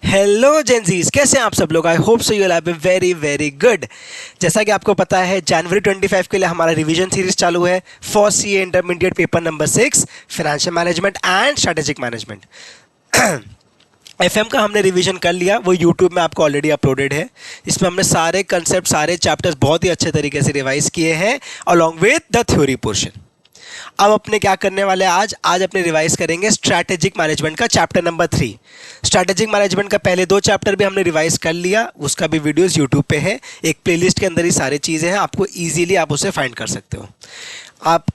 Hello Gen Zs, कैसे हैं आप सब लोग। I hope so you will have very very good. जैसा कि आपको पता है, जनवरी 25 के लिए हमारा रिवीजन सीरीज चालू है for CA intermediate paper number 6 financial management and strategic management. FM का हमने रिवीजन कर लिया, वो यूट्यूब में आपको ऑलरेडी अपलोडेड है। इसमें हमने सारे कंसेप्ट, सारे चैप्टर्स बहुत ही अच्छे तरीके से रिवाइज किए हैं along with the theory portion. अब अपने क्या करने वाले हैं, आज अपने रिवाइज करेंगे स्ट्रैटेजिक मैनेजमेंट का चैप्टर नंबर 3। स्ट्रैटेजिक मैनेजमेंट का पहले 2 चैप्टर भी हमने रिवाइज कर लिया, उसका भी वीडियोस यूट्यूब पे है। एक प्लेलिस्ट के अंदर ही सारी चीज़ें हैं, आपको इजीली आप उसे फाइंड कर सकते हो।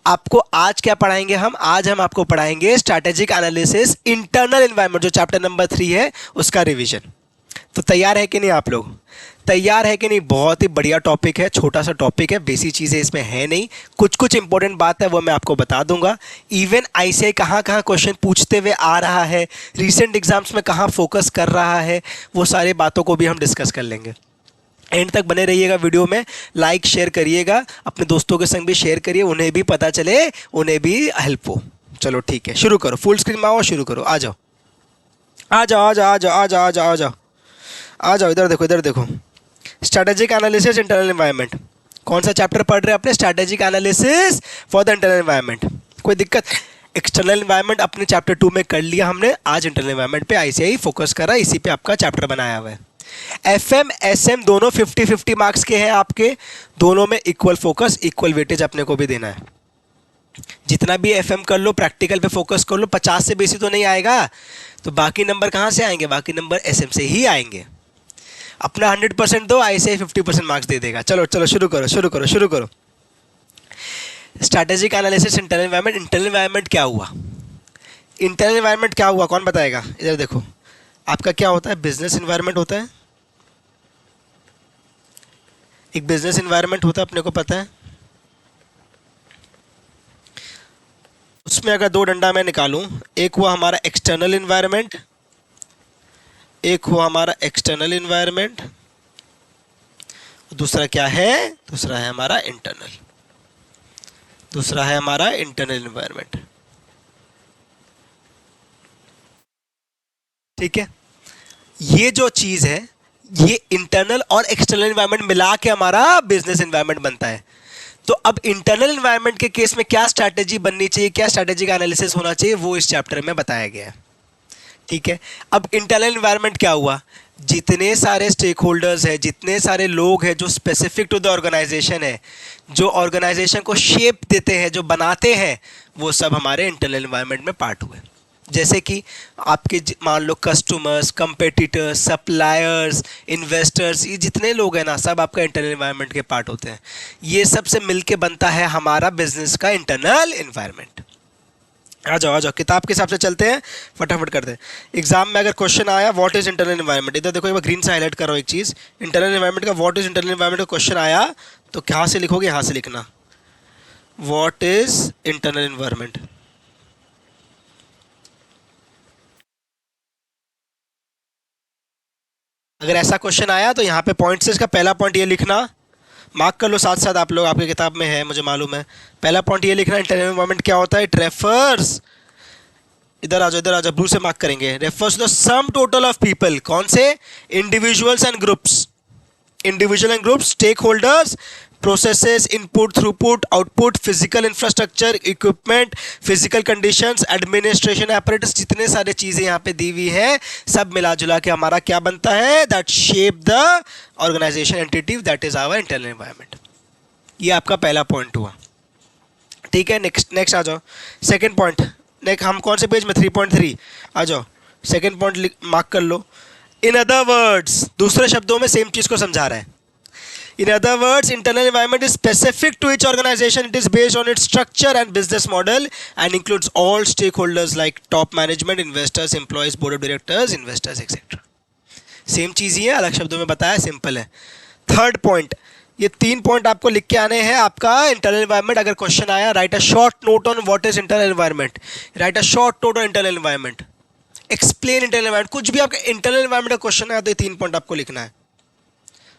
आपको आज क्या पढ़ाएंगे आज हम आपको पढ़ाएंगे स्ट्रैटेजिक एनालिसिस इंटरनल एनवायरनमेंट, जो चैप्टर नंबर 3 है उसका रिवीजन। तो तैयार है कि नहीं आप लोग? तैयार है कि नहीं? बहुत ही बढ़िया टॉपिक है, छोटा सा टॉपिक है, बेसी चीज़ें इसमें है नहीं, कुछ कुछ इंपॉर्टेंट बात है वो मैं आपको बता दूंगा। इवन आईसीआई कहाँ कहाँ क्वेश्चन पूछते हुए आ रहा है, रीसेंट एग्जाम्स में कहाँ फोकस कर रहा है, वो सारी बातों को भी हम डिस्कस कर लेंगे। एंड तक बने रहिएगा वीडियो में, लाइक शेयर करिएगा, अपने दोस्तों के संग भी शेयर करिए, उन्हें भी पता चले, उन्हें भी हेल्प हो। चलो ठीक है, शुरू करो। फुल स्क्रीन में आओ, शुरू करो। आ जाओ आ जाओ आ जाओ आ जाओ आ जाओ आ जाओ आ जाओ आ जाओ, इधर देखो, इधर देखो। स्ट्रैटेजिक एनालिसिस इंटरनल एनवायरनमेंट, कौन सा चैप्टर पढ़ रहे हैं अपने? Strategic analysis for the internal environment. कोई दिक्कत? एक्सटर्नल एनवायरनमेंट अपने चैप्टर 2 में कर लिया हमने, आज इंटरनल एनवायरनमेंट पे आईसीआई फोकस कर रहा है, इसी पे आपका चैप्टर बनाया हुआ है। एफएम एसएम दोनों 50-50 मार्क्स के हैं आपके, दोनों में इक्वल फोकस, इक्वल वेटेज अपने को भी देना है। जितना भी एफएम कर लो, प्रैक्टिकल पे फोकस कर लो, 50 से बेसी तो नहीं आएगा, तो बाकी नंबर कहाँ से आएंगे? बाकी नंबर एसएम से ही आएंगे। अपना 100% दो, ऐसे 50% मार्क्स दे देगा। चलो चलो शुरू करो शुरू करो शुरू करो। Strategic analysis internal environment. Internal environment क्या हुआ? इंटरनल एनवायरनमेंट क्या हुआ, कौन बताएगा? इधर देखो, आपका क्या होता है? बिजनेस एनवायरनमेंट होता है, एक बिजनेस एनवायरनमेंट होता है, अपने को पता है। उसमें अगर 2 डंडा मैं निकालूं, एक हुआ हमारा एक्सटर्नल एनवायरनमेंट, एक हुआ हमारा एक्सटर्नल एनवायरनमेंट, दूसरा क्या है? दूसरा है हमारा इंटरनल, दूसरा है हमारा इंटरनल एनवायरनमेंट। ठीक है, ये जो चीज है, ये इंटरनल और एक्सटर्नल एनवायरनमेंट मिला के हमारा बिजनेस एनवायरनमेंट बनता है। तो अब इंटरनल एनवायरनमेंट के केस में क्या स्ट्रैटेजी बननी चाहिए, क्या स्ट्रैटेजिक एनालिसिस होना चाहिए, वो इस चैप्टर में बताया गया है। ठीक है, अब इंटरनल एनवायरनमेंट क्या हुआ? जितने सारे स्टेक होल्डर्स हैं, जितने सारे लोग हैं जो स्पेसिफिक टू द ऑर्गेनाइजेशन है, जो ऑर्गेनाइजेशन को शेप देते हैं, जो बनाते हैं, वो सब हमारे इंटरनल एनवायरनमेंट में पार्ट हुए। जैसे कि आपके मान लो कस्टमर्स, कंपेटिटर्स, सप्लायर्स, इन्वेस्टर्स, ये जितने लोग हैं ना, सब आपका इंटरनल एनवायरनमेंट के पार्ट होते हैं। ये सब से मिलके बनता है हमारा बिजनेस का इंटरनल एनवायरनमेंट। आ जाओ किताब के हिसाब से चलते हैं, फटाफट करते हैं। एग्जाम में अगर क्वेश्चन आया व्हाट इज इंटरनल एनवायरनमेंट, इधर देखो, एक बार ग्रीन से हाईलाइट कर रहा हूँ एक चीज़। इंटरनल एनवायरनमेंट का व्हाट इज इंटरनल एनवायरनमेंट का क्वेश्चन आया तो कहाँ से लिखोगे? यहाँ से लिखना, व्हाट इज इंटरनल एनवायरनमेंट। अगर ऐसा क्वेश्चन आया तो यहाँ पे पॉइंट से इसका पहला पॉइंट ये लिखना, मार्क कर लो साथ साथ, आप लोग, आपकी किताब में है, मुझे मालूम है। पहला पॉइंट ये लिखना, इंटरनल एनवायरनमेंट क्या होता है? इट रेफर्स, इधर आ जाओ, ब्लू से मार्क करेंगे, refers to the sum total of people. कौन से? Individuals and groups, individual and groups, stakeholders, processes, input, throughput, output, physical infrastructure, equipment, physical conditions, administration apparatus, जितने सारे चीज़ें यहाँ पे दी हुई है, सब मिला जुला के हमारा क्या बनता है? That shape the organisation entity, that is our internal environment. ये आपका पहला पॉइंट हुआ। ठीक है, नेक्स्ट आ जाओ, सेकेंड पॉइंट। नेक्स्ट हम कौन से पेज में? 3.3 आ जाओ, सेकेंड पॉइंट मार्क कर लो। इन अदर वर्ड्स, दूसरे शब्दों में सेम चीज़ को समझा रहा है। In other words, internal environment is specific to each organization. It is based on its structure and business model and includes all stakeholders like top management, investors, employees, board of directors, investors, etc. Same चीज़ ही है, अलग शब्दों में बताया, simple है। Third point, ये 3 point आपको लिख के आने हैं। आपका इंटरनल एनवायरनमेंट अगर क्वेश्चन आया, right a short note on what is internal environment, right a short note on internal environment, explain internal environment. कुछ भी आपका इंटरनल एनवायरनमेंट का क्वेश्चन आया तो ये 3 पॉइंट आपको लिखना है।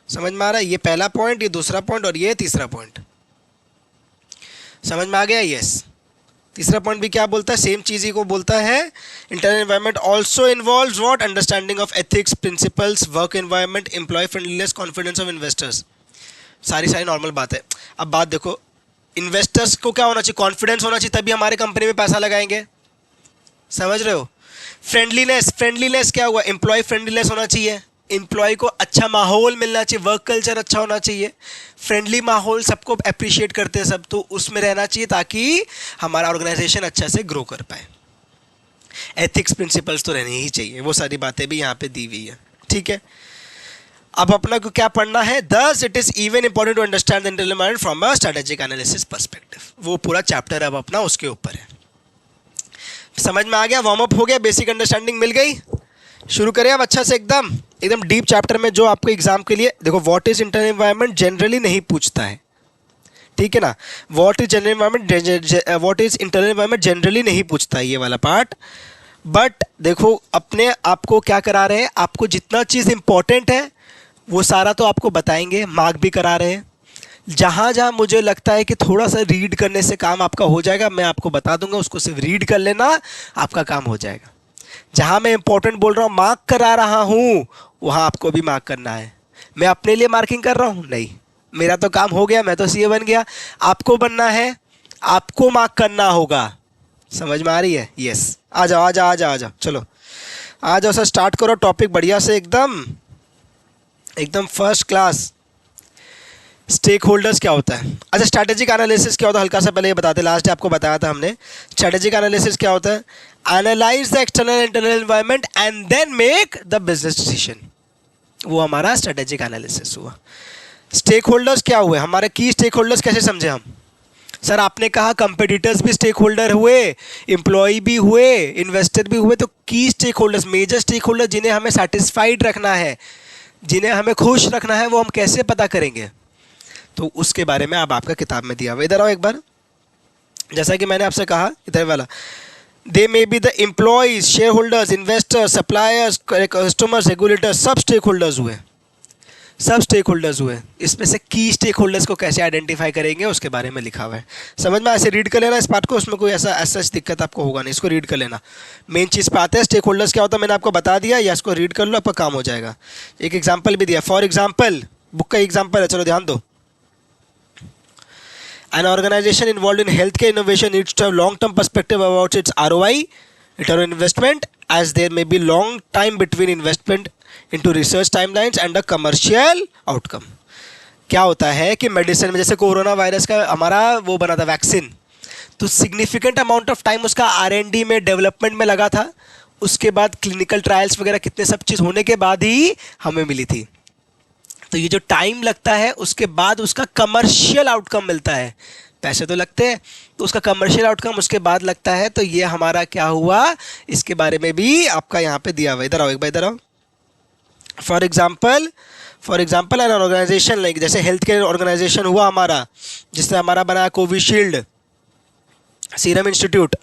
समझ में आ रहा है? ये पहला पॉइंट, ये दूसरा पॉइंट और ये तीसरा पॉइंट। समझ में आ गया? यस। तीसरा पॉइंट भी क्या बोलता है, सेम चीज़ ही को बोलता है। Internal environment also involves what, understanding of ethics, principles, work environment, employ friendliness, confidence of investors. सारी नॉर्मल बात है। अब बात देखो, इन्वेस्टर्स को क्या होना चाहिए, कॉन्फिडेंस होना चाहिए, तभी हमारे कंपनी में पैसा लगाएंगे, समझ रहे हो। फ्रेंडलीनेस क्या हुआ, एम्प्लॉय फ्रेंडलीनेस होना चाहिए, एम्प्लॉय को अच्छा माहौल मिलना चाहिए, वर्क कल्चर अच्छा होना चाहिए, फ्रेंडली माहौल, सबको अप्रिशिएट करते हैं सब, तो उसमें रहना चाहिए ताकि हमारा ऑर्गेनाइजेशन अच्छा से ग्रो कर पाए। एथिक्स प्रिंसिपल्स तो रहनी ही चाहिए, वो सारी बातें भी यहाँ पे दी हुई है, ठीक है। अब अपना को क्या पढ़ना है, thus it is even important to understand the internal environment from a strategic analysis perspective. वो पूरा चैप्टर अब अपना उसके ऊपर है। समझ में आ गया, वार्म अप हो गया, बेसिक अंडरस्टैंडिंग मिल गई। शुरू करें अब अच्छा से, एकदम डीप चैप्टर में, जो आपको एग्जाम के लिए देखो, what is internal environment generally नहीं पूछता है, ठीक है ना। What is internal environment generally नहीं पूछता है ये वाला पार्ट। बट देखो, अपने आपको क्या करा रहे हैं, आपको जितना चीज़ इंपॉर्टेंट है वो सारा तो आपको बताएंगे, मार्क भी करा रहे हैं। जहाँ जहाँ मुझे लगता है कि थोड़ा सा रीड करने से काम आपका हो जाएगा, मैं आपको बता दूंगा, उसको सिर्फ रीड कर लेना, आपका काम हो जाएगा। जहाँ मैं इंपॉर्टेंट बोल रहा हूँ, मार्क करा रहा हूँ, वहाँ आपको भी मार्क करना है। मैं अपने लिए मार्किंग कर रहा हूँ नहीं, मेरा तो काम हो गया, मैं तो सीए बन गया। आपको बनना है, आपको मार्क करना होगा। समझ में आ रही है, यस। आ जाओ चलो आ जाओ सर, स्टार्ट करो टॉपिक बढ़िया से, एकदम फर्स्ट क्लास। स्टेक होल्डर्स क्या होता है, अच्छा स्ट्रैटेजिक एनालिसिस क्या होता है, हल्का सा पहले ये बताते, लास्ट आपको बताया था हमने। स्ट्रैटेजिक एनालिसिस क्या होता है, analyse the external internal environment and then make the business decision, वो हमारा स्ट्रैटेजिक एनालिसिस हुआ। स्टेक होल्डर्स क्या हुए, हमारे की स्टेक होल्डर्स कैसे समझे हम। सर आपने कहा कंपिटिटर्स भी स्टेक होल्डर हुए, एम्प्लॉय भी हुए, इन्वेस्टर भी हुए, तो key stakeholders, major stakeholder जिन्हें हमें सेटिस्फाइड रखना है, जिन्हें हमें खुश रखना है, वो हम कैसे पता करेंगे, तो उसके बारे में अब आपका किताब में दिया हुआ। इधर आओ एक बार, जैसा कि मैंने आपसे कहा, इधर वाला, they may be the employees, shareholders, investors, suppliers, customers, regulators, सब स्टेक होल्डर्स हुए। इसमें से की स्टेक होल्डर्स को कैसे आइडेंटिफाई करेंगे, उसके बारे में लिखा हुआ है। समझ में, ऐसे रीड कर लेना इस पार्ट को, उसमें कोई ऐसा दिक्कत आपको होगा नहीं, इसको रीड कर लेना। मेन चीज़ पे आते हैं, स्टेक होल्डर्स क्या होता है मैंने आपको बता दिया, या इसको रीड कर लो, आपका काम हो जाएगा। एक एग्जाम्पल भी दिया, फॉर एग्जाम्पल, बुक का एग्जाम्पल है, चलो ध्यान दो। An organization involved in healthcare innovation needs to have long-term perspective about its ROI, return on investment, as there may be long time between investment into research timelines and a commercial outcome. क्या होता है कि medicine में, जैसे corona virus का हमारा वो बना था वैक्सीन, तो सिग्निफिकेंट अमाउंट ऑफ टाइम उसका R&D में, डेवलपमेंट में लगा था, उसके बाद क्लिनिकल ट्रायल्स वगैरह कितने सब चीज़ होने के बाद ही हमें मिली थी। तो ये जो टाइम लगता है, उसके बाद उसका कमर्शियल आउटकम मिलता है। पैसे तो लगते हैं, तो उसका कमर्शियल आउटकम उसके बाद लगता है। तो ये हमारा क्या हुआ, इसके बारे में भी आपका यहाँ पे दिया हुआ। इधर आओ एक बार, इधर आओ। For example an organisation, like जैसे हेल्थ केयर ऑर्गेनाइजेशन हुआ हमारा, जिसने हमारा बनाया कोविशील्ड, सीरम इंस्टीट्यूट,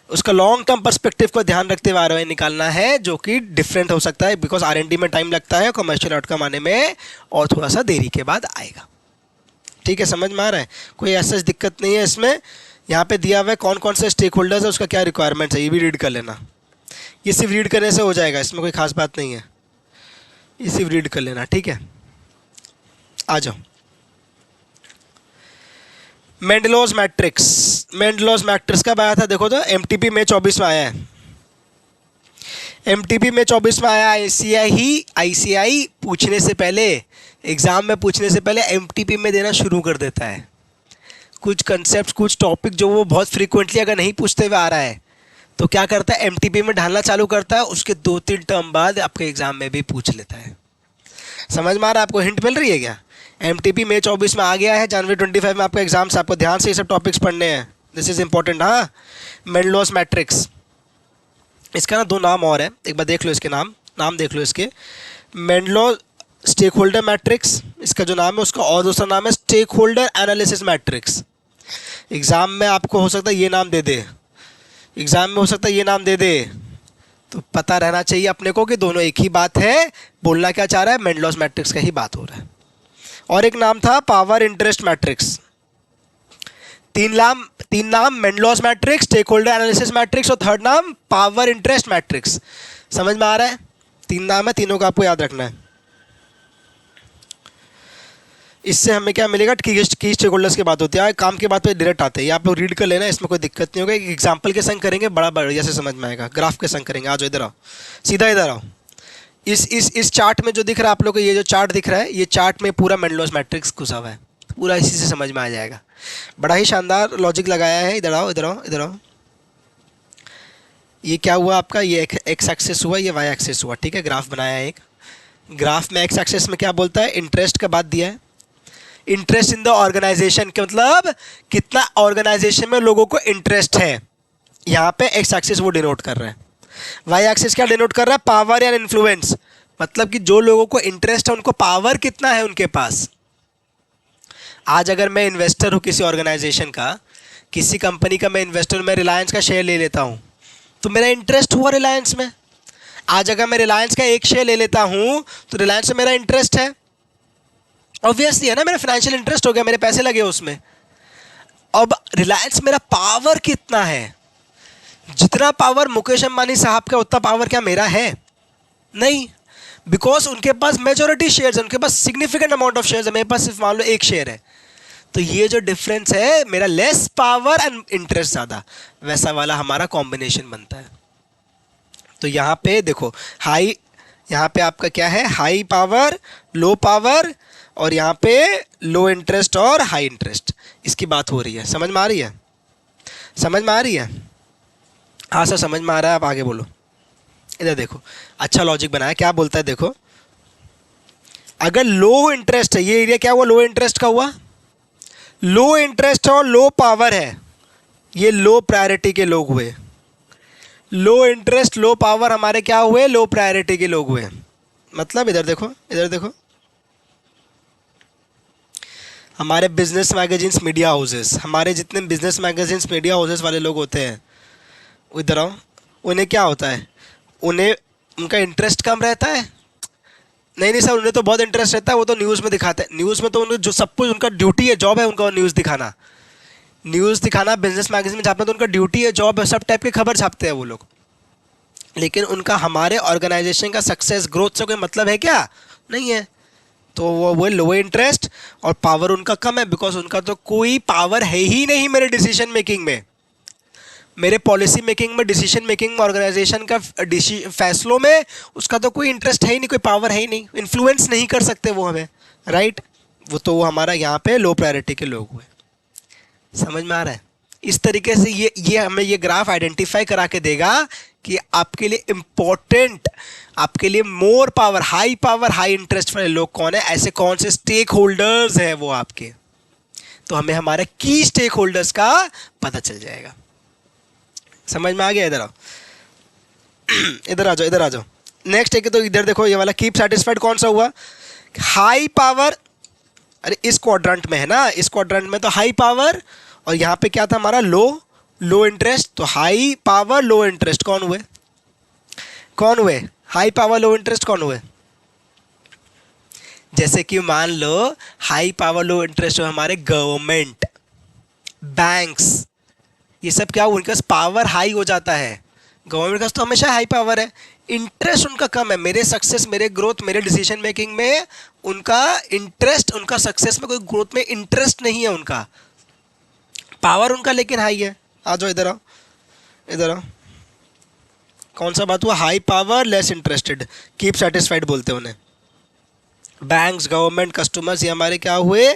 उसका लॉन्ग टर्म पर्सपेक्टिव को ध्यान रखते हुए ROI निकालना है, जो कि डिफरेंट हो सकता है, बिकॉज R&D में टाइम लगता है, कमर्शियल आउटकम आने में और थोड़ा सा देरी के बाद आएगा। ठीक है, समझ में आ रहा है, कोई ऐसा दिक्कत नहीं है इसमें। यहाँ पे दिया हुआ है कौन कौन से स्टेक होल्डर्स है, उसका क्या रिक्वायरमेंट्स है, ये भी रीड कर लेना। ये सिर्फ रीड करने से हो जाएगा, इसमें कोई खास बात नहीं है, ये सिर्फ रीड कर लेना, ठीक है। आ जाओ, मेंडलोज मैट्रिक्स कब आया था, देखो तो MTP में 24 में आया है। MTP में 24 में आया। ICI पूछने से पहले, एग्ज़ाम में पूछने से पहले MTP में देना शुरू कर देता है। कुछ कंसेप्ट, कुछ टॉपिक जो वो बहुत फ्रीक्वेंटली अगर नहीं पूछते हुए आ रहा है, तो क्या करता है, MTP में ढालना चालू करता है, उसके 2-3 टर्म बाद आपके एग्ज़ाम में भी पूछ लेता है। समझ में आ रहा है, आपको हिंट मिल रही है क्या। MTP में 24 में आ गया है, जनवरी 25 में आपका एग्जाम से, आपको ध्यान से ये सब टॉपिक्स पढ़ने हैं, दिस इज इंपॉर्टेंट। हाँ, मेंडलोस मैट्रिक्स, इसका ना 2 नाम और है, एक बार देख लो इसके नाम देख लो इसके। मेंडलोस स्टेक होल्डर मैट्रिक्स इसका जो नाम है उसका, और दूसरा नाम है stakeholder analysis matrix. Exam में आपको हो सकता है ये नाम दे दे, तो पता रहना चाहिए अपने को कि दोनों एक ही बात है, बोलना क्या चाह रहा है, मेंडलोस मैट्रिक्स का ही बात हो रहा है। और एक नाम था पावर इंटरेस्ट मैट्रिक्स। तीन नाम Mendelow's matrix, stakeholder analysis matrix और थर्ड नाम पावर इंटरेस्ट मैट्रिक्स। समझ में आ रहा है? 3 नाम है, तीनों का आपको याद रखना है। इससे हमें क्या मिलेगा की स्टेक होल्डर्स की बात होती है, काम की बात पे डायरेक्ट आते हैं। ये आप लोग रीड कर लेना, इसमें कोई दिक्कत नहीं होगा। एक एग्जाम्पल के संग करेंगे, बड़ा बढ़िया से समझ में आएगा। ग्राफ के संग करेंगे। आ जाओ इधर आओ, सीधा इधर आओ। इस चार्ट में जो दिख रहा है आप लोग को, ये जो चार्ट दिख रहा है, ये चार्ट में पूरा मेंडलॉस मैट्रिक्स घुसा हुआ है, पूरा इसी से समझ में आ जाएगा। बड़ा ही शानदार लॉजिक लगाया है। इधर आओ, इधर आओ, इधर आओ। ये क्या हुआ आपका, ये एक्स एक्सेस हुआ, ये वाई एक्सेस हुआ, ठीक है। ग्राफ बनाया है एक। ग्राफ में एक्स एक्सेस में क्या बोलता है, इंटरेस्ट का बात दिया है। इंटरेस्ट इन द ऑर्गेनाइजेशन के मतलब कितना ऑर्गेनाइजेशन में लोगों को इंटरेस्ट है। यहाँ पे एक्स एक्सिस वो डिनोट कर रहा है। वाई एक्सिस क्या डिनोट कर रहा है, पावर या इन्फ्लुएंस, मतलब कि जो लोगों को इंटरेस्ट है उनको पावर कितना है उनके पास। आज अगर मैं इन्वेस्टर हूँ किसी ऑर्गेनाइजेशन का, किसी कंपनी का मैं इन्वेस्टर, मैं रिलायंस का शेयर ले लेता हूँ, तो मेरा इंटरेस्ट हुआ रिलायंस में। आज अगर मैं रिलायंस का एक शेयर ले लेता हूँ तो रिलायंस में मेरा इंटरेस्ट है, ऑब्वियसली है ना, मेरा फाइनेंशियल इंटरेस्ट हो गया, मेरे पैसे लगे उसमें। अब रिलायंस मेरा पावर कितना है, जितना पावर मुकेश अंबानी साहब का उतना पावर क्या मेरा है? नहीं, बिकॉज उनके पास मेजॉरिटी शेयर्स है, उनके पास सिग्निफिकेंट अमाउंट ऑफ शेयर्स है, मेरे पास सिर्फ मान लो एक शेयर है। तो ये जो डिफरेंस है, मेरा लेस पावर एंड इंटरेस्ट ज़्यादा, वैसा वाला हमारा कॉम्बिनेशन बनता है। तो यहाँ पे देखो हाई, यहाँ पे आपका क्या है, हाई पावर, लो पावर, और यहाँ पे लो इंटरेस्ट और हाई इंटरेस्ट, इसकी बात हो रही है। समझ में आ रही है? समझ में आ रही है? हाँ सर समझ में आ रहा है, आप आगे बोलो। इधर देखो, अच्छा लॉजिक बनाया। क्या बोलता है देखो, अगर लो इंटरेस्ट है, ये एरिया क्या हुआ, लो इंटरेस्ट का हुआ। लो इंटरेस्ट और लो पावर है, ये लो प्रायोरिटी के लोग हुए। लो इंटरेस्ट लो पावर हमारे क्या हुए, लो प्रायोरिटी के लोग हुए। मतलब इधर देखो, इधर देखो, हमारे बिजनेस मैगजीन्स, मीडिया हाउसेस, हमारे जितने बिजनेस मैगजीन्स मीडिया हाउसेस वाले लोग होते हैं, इधर आओ, उन्हें क्या होता है, उन्हें उनका इंटरेस्ट कम रहता है। नहीं सर, उन्हें तो बहुत इंटरेस्ट रहता है, वो तो न्यूज़ में दिखाते हैं। न्यूज़ में तो उन्हें जो सब कुछ उनका ड्यूटी है, जॉब है उनका न्यूज़ दिखाना। न्यूज़ दिखाना बिजनेस मैगजीन में छापना तो उनका ड्यूटी है, जॉब है, सब टाइप की खबर छापते हैं वो लोग। लेकिन उनका हमारे ऑर्गेनाइजेशन का सक्सेस ग्रोथ से कोई मतलब है क्या? नहीं है। तो वो लो इंटरेस्ट और पावर उनका कम है, बिकॉज उनका तो कोई पावर है ही नहीं मेरे डिसीजन मेकिंग में, मेरे पॉलिसी मेकिंग में, डिसीजन मेकिंग में, ऑर्गेनाइजेशन का फैसलों में उसका तो कोई इंटरेस्ट है ही नहीं, कोई पावर है ही नहीं, इन्फ्लुएंस नहीं कर सकते वो हमें, राइट। वो हमारा यहाँ पे लो प्रायोरिटी के लोग हुए। समझ में आ रहा है? इस तरीके से ये हमें ये ग्राफ आइडेंटिफाई करा के देगा कि आपके लिए इम्पोर्टेंट, आपके लिए मोर पावर, हाई इंटरेस्ट वाले लोग कौन है, ऐसे कौन से स्टेक होल्डर्स हैं वो आपके। तो हमें हमारे की स्टेक होल्डर्स का पता चल जाएगा। समझ में आ गया? इधर आओ, इधर आ जाओ, इधर आ जाओ। नेक्स्ट है कि तो इधर देखो, ये वाला कीप सेटिस्फाइड कौन सा हुआ, हाई पावर। अरे इस क्वाड्रेंट में है ना, इस क्वाड्रेंट में तो हाई पावर, और यहाँ पे क्या था हमारा, लो इंटरेस्ट। तो हाई पावर लो इंटरेस्ट कौन हुए, कौन हुए, हाई पावर लो इंटरेस्ट कौन हुए। जैसे कि मान लो हाई पावर लो इंटरेस्ट हमारे गवर्नमेंट, बैंक्स, ये सब क्या, उनके पास पावर हाई हो जाता है। गवर्नमेंट का तो हमेशा हाई पावर है, इंटरेस्ट उनका कम है। मेरे सक्सेस, मेरे ग्रोथ, मेरे डिसीजन मेकिंग में उनका इंटरेस्ट, उनका सक्सेस में कोई ग्रोथ में इंटरेस्ट नहीं है उनका, पावर उनका लेकिन हाई है। आ जाओ इधर आओ, इधर आओ। कौन सा बात हुआ, high power less interested, keep satisfied बोलते हैं उन्हें। बैंक्स, गवर्नमेंट, कस्टमर्स, ये हमारे क्या हुए,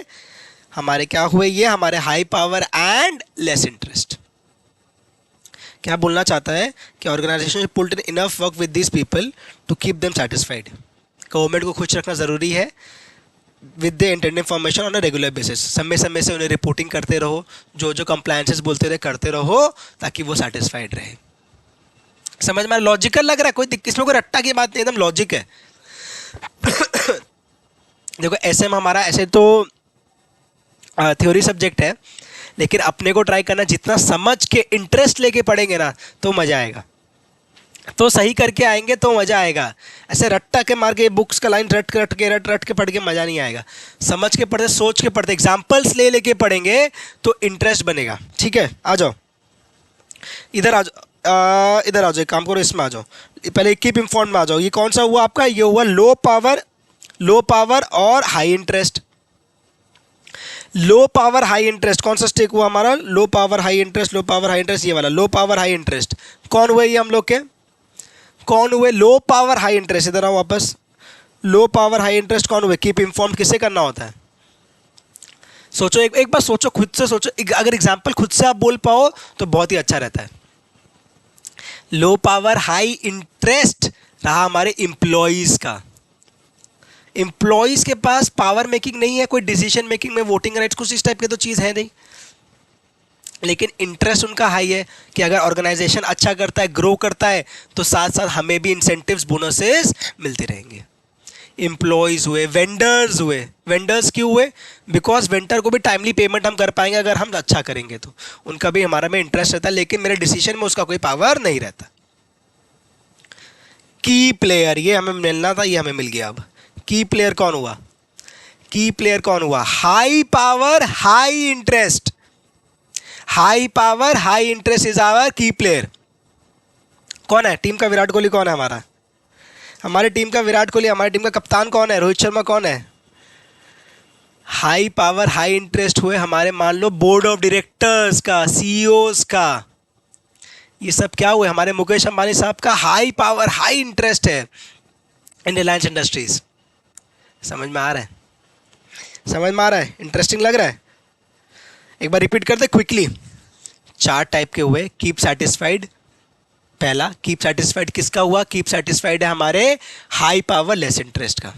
हमारे क्या हुए, ये हमारे high power and less interest. क्या बोलना चाहता है कि organisation put in enough work with this people to keep them satisfied. Government को खुश रखना ज़रूरी है with the internal information on a regular basis. समय समय से उन्हें रिपोर्टिंग करते रहो, जो जो कंप्लायंसेस बोलते रहे करते रहो, ताकि वो सेटिस्फाइड रहे। समझ में लॉजिकल लग रहा है, कोई इसमें कोई रट्टा की बात नहीं, एकदम लॉजिक है। देखो एसएम हमारा ऐसे तो थ्योरी सब्जेक्ट है, लेकिन अपने को ट्राई करना, जितना समझ के इंटरेस्ट लेके पढ़ेंगे ना तो मज़ा आएगा। तो सही करके आएंगे तो मज़ा आएगा। ऐसे रट्टा के मार के बुक्स का लाइन रट के पढ़ के मज़ा नहीं आएगा। समझ के पढ़ते, सोच के पढ़ते, एग्जाम्पल्स ले लेके पढ़ेंगे तो इंटरेस्ट बनेगा। ठीक है, आ जाओ इधर, आ जाओ इधर आ जाओ, एक काम करो, इसमें आ जाओ, पहले कीप इन्फॉर्म में आ जाओ। ये कौन सा हुआ आपका? ये हुआ लो पावर और high interest. Low power high interest कौन सा स्टेक हुआ हमारा? Low power high interest, low power high interest, ये वाला लो पावर हाई इंटरेस्ट कौन हुए? ये हम लोग के कौन हुए? Low power high interest. इधर आओ वापस, लो पावर हाई इंटरेस्ट कौन हुए? कीप इन्फॉर्म किसे करना होता है? सोचो, एक बार सोचो, खुद से सोचो, अगर एग्जाम्पल खुद से आप बोल पाओ तो बहुत ही अच्छा रहता है। लो पावर हाई इंटरेस्ट रहा हमारे एम्प्लॉयज़ का। एम्प्लॉयज़ के पास पावर मेकिंग नहीं है, कोई डिसीजन मेकिंग में, वोटिंग राइट्स, कुछ इस टाइप की तो चीज़ है नहीं, लेकिन इंटरेस्ट उनका हाई है कि अगर ऑर्गेनाइजेशन अच्छा करता है, ग्रो करता है, तो साथ साथ हमें भी इंसेंटिव्स, बोनसेस मिलते रहेंगे। एम्प्लॉयज़ हुए, वेंडर्स हुए। वेंडर्स क्यों हुए? बिकॉज वेंडर को भी टाइमली पेमेंट हम कर पाएंगे अगर हम अच्छा करेंगे, तो उनका भी हमारा में इंटरेस्ट रहता है, लेकिन मेरे डिसीजन में उसका कोई पावर नहीं रहता। की प्लेयर, ये हमें मिलना था, ये हमें मिल गया। अब की प्लेयर कौन हुआ? की प्लेयर कौन हुआ? High power high interest. High power high interest is our key player. कौन है टीम का? विराट कोहली कौन है हमारा? हमारी टीम का विराट कोहली। हमारी टीम का कप्तान कौन है? रोहित शर्मा कौन है? हाई पावर हाई इंटरेस्ट हुए हमारे, मान लो बोर्ड ऑफ डायरेक्टर्स का, सीईओज का, ये सब क्या हुए? हमारे मुकेश अंबानी साहब का हाई पावर हाई इंटरेस्ट है इन रिलायंस इंडस्ट्रीज। समझ में आ रहा है? समझ में आ रहा है? इंटरेस्टिंग लग रहा है? एक बार रिपीट कर दे क्विकली। 4 टाइप के हुए। कीप सेटिस्फाइड, पहला कीप सेटिस्फाइड किसका हुआ? कीप सेटिस्फाइड है हमारे हाई पावर लेस इंटरेस्ट का।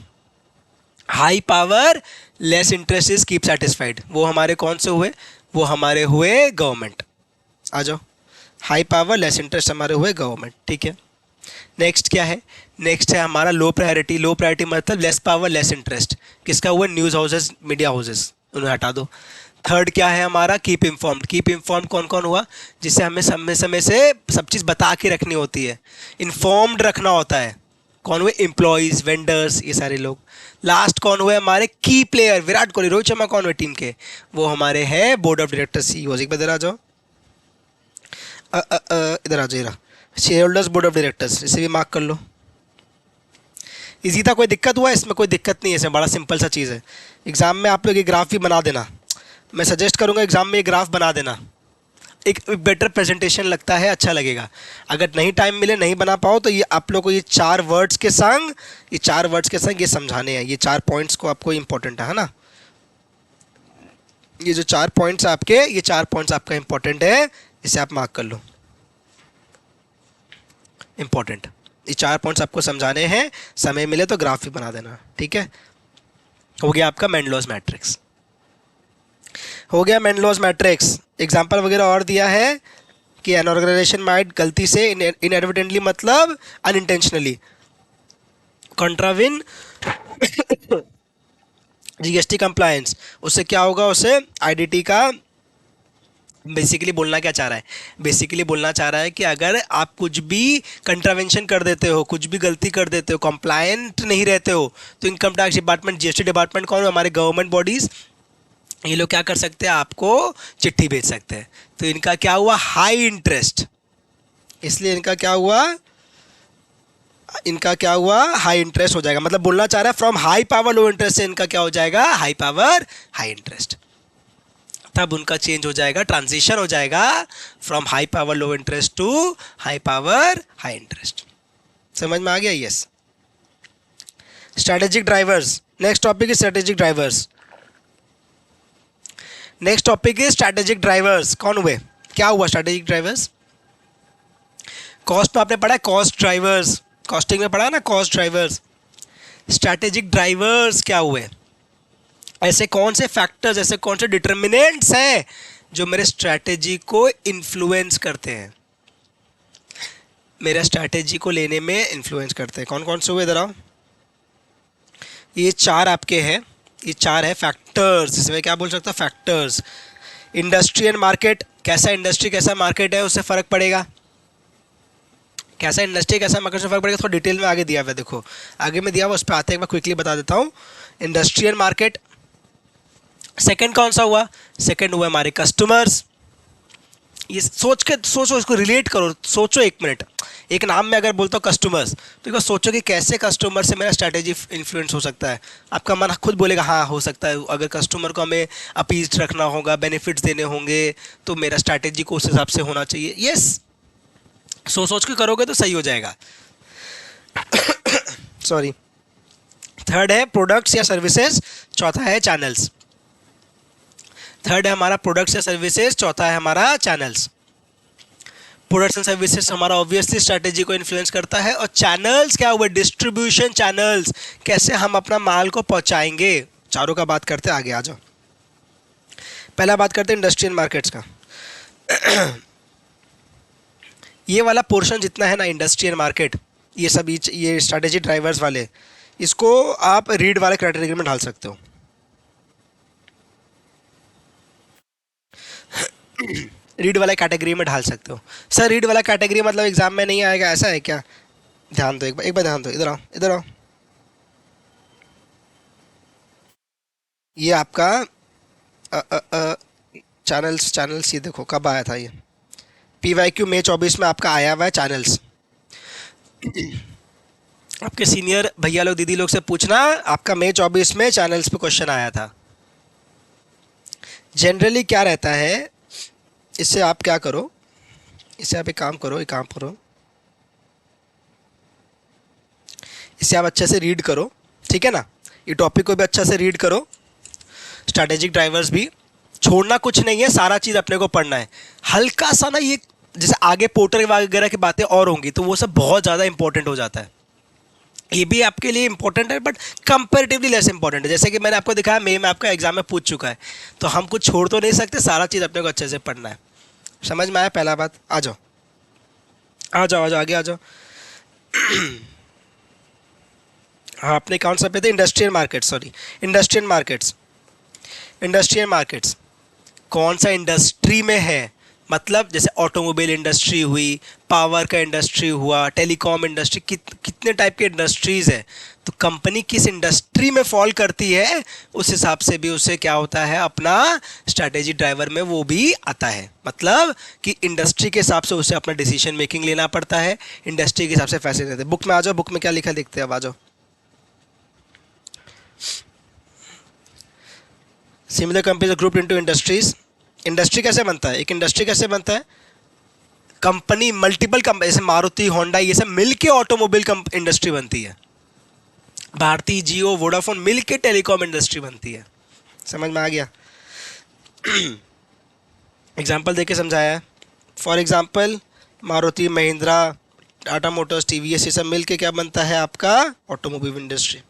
High power less interest is keep satisfied. वो हमारे कौन से हुए? वो हमारे हुए गवर्नमेंट। आ जाओ, हाई पावर लेस इंटरेस्ट हमारे हुए गवर्नमेंट। ठीक है, नेक्स्ट क्या है? नेक्स्ट है हमारा लो प्रायोरिटी। लो प्रायोरिटी मतलब लेस पावर लेस इंटरेस्ट, किसका हुआ? न्यूज़ हाउसेस, मीडिया हाउसेस, उन्हें हटा दो। थर्ड क्या है हमारा? Keep informed. कीप इन्फॉर्म्ड कौन कौन हुआ? जिससे हमें समय समय से सब चीज़ बता के रखनी होती है, इन्फॉर्म्ड रखना होता है। कौन हुए? एम्प्लॉयज़, वेंडर्स, ये सारे लोग। लास्ट कौन हुए? हमारे की प्लेयर। विराट कोहली, रोहित शर्मा कौन हुए टीम के? वो हमारे हैं बोर्ड ऑफ डायरेक्टर्स, सीईओ। एक बार इधर आ जाओ, इधर आ जाइए, share holders, board of directors, इसे भी मार्क कर लो। इसी था, कोई दिक्कत हुआ? इसमें कोई दिक्कत नहीं है, इसमें बड़ा सिंपल सा चीज़ है। एग्जाम में आप लोग ये ग्राफ भी बना देना, मैं सजेस्ट करूँगा एग्जाम में ये ग्राफ बना देना, एक बेटर प्रेजेंटेशन लगता है, अच्छा लगेगा। अगर नहीं टाइम मिले, नहीं बना पाओ, तो ये आप लोग को ये 4 वर्ड्स के संग, ये समझाने हैं। ये 4 पॉइंट्स को आपको इंपॉर्टेंट है ना? ये जो 4 पॉइंट्स आपके, ये 4 पॉइंट्स आपका इंपॉर्टेंट है, इसे आप मार्क कर लो, इंपॉर्टेंट। ये 4 पॉइंट्स आपको समझाने हैं, समय मिले तो ग्राफ भी बना देना। ठीक है, हो गया आपका मैनलॉस मैट्रिक्स, हो गया मैनलॉस मैट्रिक्स। एग्जाम्पल वगैरह और दिया है कि एन ऑर्गेनाइजेशन माइट गलती से, इनएडवर्टेंटली मतलब अनइंटेंशनली, कॉन्ट्राविन जीएसटी कंप्लायंस, उससे क्या होगा? उससे आईडीटी का बेसिकली बोलना क्या चाह रहा है? बेसिकली बोलना चाह रहा है कि अगर आप कुछ भी कंट्रावेंशन कर देते हो, कुछ भी गलती कर देते हो, कंप्लायंट नहीं रहते हो, तो income tax department, GST department कौन है? हमारे गवर्नमेंट बॉडीज़, ये लोग क्या कर सकते हैं? आपको चिट्ठी भेज सकते हैं। तो इनका क्या हुआ? High interest. इसलिए इनका क्या हुआ? इनका क्या हुआ? हाई इंटरेस्ट हो जाएगा। मतलब बोलना चाह रहा है from high power low interest से इनका क्या हो जाएगा? High power high interest. तब उनका चेंज हो जाएगा, ट्रांजिशन हो जाएगा from high power low interest to high power high interest. समझ में आ गया? Yes. Strategic drivers, next topic is strategic drivers. Next topic is strategic drivers. कौन हुए? क्या हुआ स्ट्रैटेजिक ड्राइवर्स? कॉस्ट में आपने पढ़ा है, कॉस्ट ड्राइवर्स, कॉस्टिंग में पढ़ा है ना, कॉस्ट ड्राइवर्स। स्ट्रैटेजिक ड्राइवर्स क्या हुए? ऐसे कौन से फैक्टर्स, ऐसे कौन से डिटर्मिनेंट्स हैं जो मेरे स्ट्रैटेजी को इन्फ्लुएंस करते हैं, मेरा स्ट्रैटेजी को लेने में इन्फ्लुएंस करते हैं? कौन कौन से हुए? इधर आओ, ये 4 आपके हैं, ये 4 है फैक्टर्स, इसमें क्या बोल सकता हूँ? फैक्टर्स। इंडस्ट्री एंड मार्केट, कैसा इंडस्ट्री कैसा मार्केट है उससे फ़र्क पड़ेगा, कैसा इंडस्ट्री कैसा मार्केट से फर्क पड़ेगा, थोड़ा डिटेल में आगे दिया हुआ है, देखो आगे में दिया हुआ, उस पर आते हैं, एक बार क्विकली बता देता हूँ। Industrial market. सेकंड कौन सा हुआ? सेकंड हुआ हमारे कस्टमर्स। ये सोच के सोचो, इसको रिलेट करो, सोचो एक मिनट। एक नाम में अगर बोलता हूँ कस्टमर्स, तो एक बार सोचो कि कैसे कस्टमर से मेरा स्ट्रैटेजी इन्फ्लुएंस हो सकता है। आपका मन खुद बोलेगा हाँ हो सकता है, अगर कस्टमर को हमें अपीज रखना होगा, बेनिफिट्स देने होंगे, तो मेरा स्ट्रैटेजी को उस हिसाब से होना चाहिए। यस, सोच सोच के करोगे तो सही हो जाएगा। सॉरी। थर्ड है प्रोडक्ट्स या सर्विसेज, चौथा है चैनल्स। थर्ड है हमारा प्रोडक्ट्स या सर्विसेज, चौथा है हमारा चैनल्स। प्रोडक्ट्स एंड सर्विसेज हमारा ऑब्वियसली स्ट्रैटेजी को इन्फ्लुएंस करता है, और चैनल्स क्या हुए? डिस्ट्रीब्यूशन चैनल्स, कैसे हम अपना माल को पहुंचाएंगे। चारों का बात करते हैं, आगे आ जाओ। पहला बात करते हैं इंडस्ट्रियल मार्केट्स का। ये वाला पोर्शन जितना है ना इंडस्ट्रियल मार्केट, ये सब ये स्ट्रैटेजी ड्राइवर्स वाले, इसको आप रीड वाले कैटेगरी में ढाल सकते हो। रीड वाला कैटेगरी में ढाल सकते हो। सर रीड वाला कैटेगरी मतलब एग्जाम में नहीं आएगा, ऐसा है क्या? ध्यान दो, एक बार ध्यान दो, इधर आओ इधर आओ। ये आपका चैनल्स, चैनल्स ये देखो कब आया था ये, PYQ मई 24 में आपका आया हुआ है चैनल्स। आपके सीनियर भैया लोग दीदी लोग से पूछना, आपका मई 24 में चैनल्स पे क्वेश्चन आया था। जनरली क्या रहता है, इससे आप क्या करो, इससे आप एक काम करो, एक काम करो, इससे आप अच्छे से रीड करो, ठीक है ना? ये टॉपिक को भी अच्छा से रीड करो, स्ट्रैटेजिक ड्राइवर्स भी छोड़ना कुछ नहीं है, सारा चीज़ अपने को पढ़ना है। हल्का सा ना ये, जैसे आगे पोर्टर वगैरह की बातें और होंगी तो वो सब बहुत ज़्यादा इंपॉर्टेंट हो जाता है। ये भी आपके लिए इंपॉर्टेंट है बट कंपेरेटिवली लेस इंपॉर्टेंट है। जैसे कि मैंने आपको दिखाया, मे में आपका एग्जाम में पूछ चुका है, तो हम कुछ छोड़ तो नहीं सकते, सारा चीज़ अपने को अच्छे से पढ़ना है। समझ में आया पहला बात? आ जाओ आ जाओ आ जाओ, आगे आ जाओ। हाँ, अपने कौन सा पे थे? Industrial market, sorry, industrial markets. Industrial markets कौन सा इंडस्ट्री में है, मतलब जैसे ऑटोमोबाइल इंडस्ट्री हुई, पावर का इंडस्ट्री हुआ, टेलीकॉम इंडस्ट्री, कितने टाइप के इंडस्ट्रीज़ है, तो कंपनी किस इंडस्ट्री में फॉल करती है उस हिसाब से भी उसे क्या होता है, अपना स्ट्रैटेजी ड्राइवर में वो भी आता है। मतलब कि इंडस्ट्री के हिसाब से उसे अपना डिसीजन मेकिंग लेना पड़ता है, इंडस्ट्री के हिसाब से फैसले लेते हैं। बुक में आ जाओ, बुक में क्या लिखा देखते हैं, अब आ जाओ। Similar companies group into industries. Industry कैसे बनता है, एक इंडस्ट्री कैसे बनता है? कंपनी, मल्टीपल कंपनी, जैसे मारुति, होंडा, ये सब मिल के ऑटोमोबाइल इंडस्ट्री बनती है। भारती, जियो, वोडाफोन मिल के टेलीकॉम इंडस्ट्री बनती है। समझ में आ गया? एग्जाम्पल देके समझाया है। For example Maruti, Mahindra, Tata Motors, TVS, ये सब मिल के क्या बनता है आपका ऑटोमोबाइल इंडस्ट्री।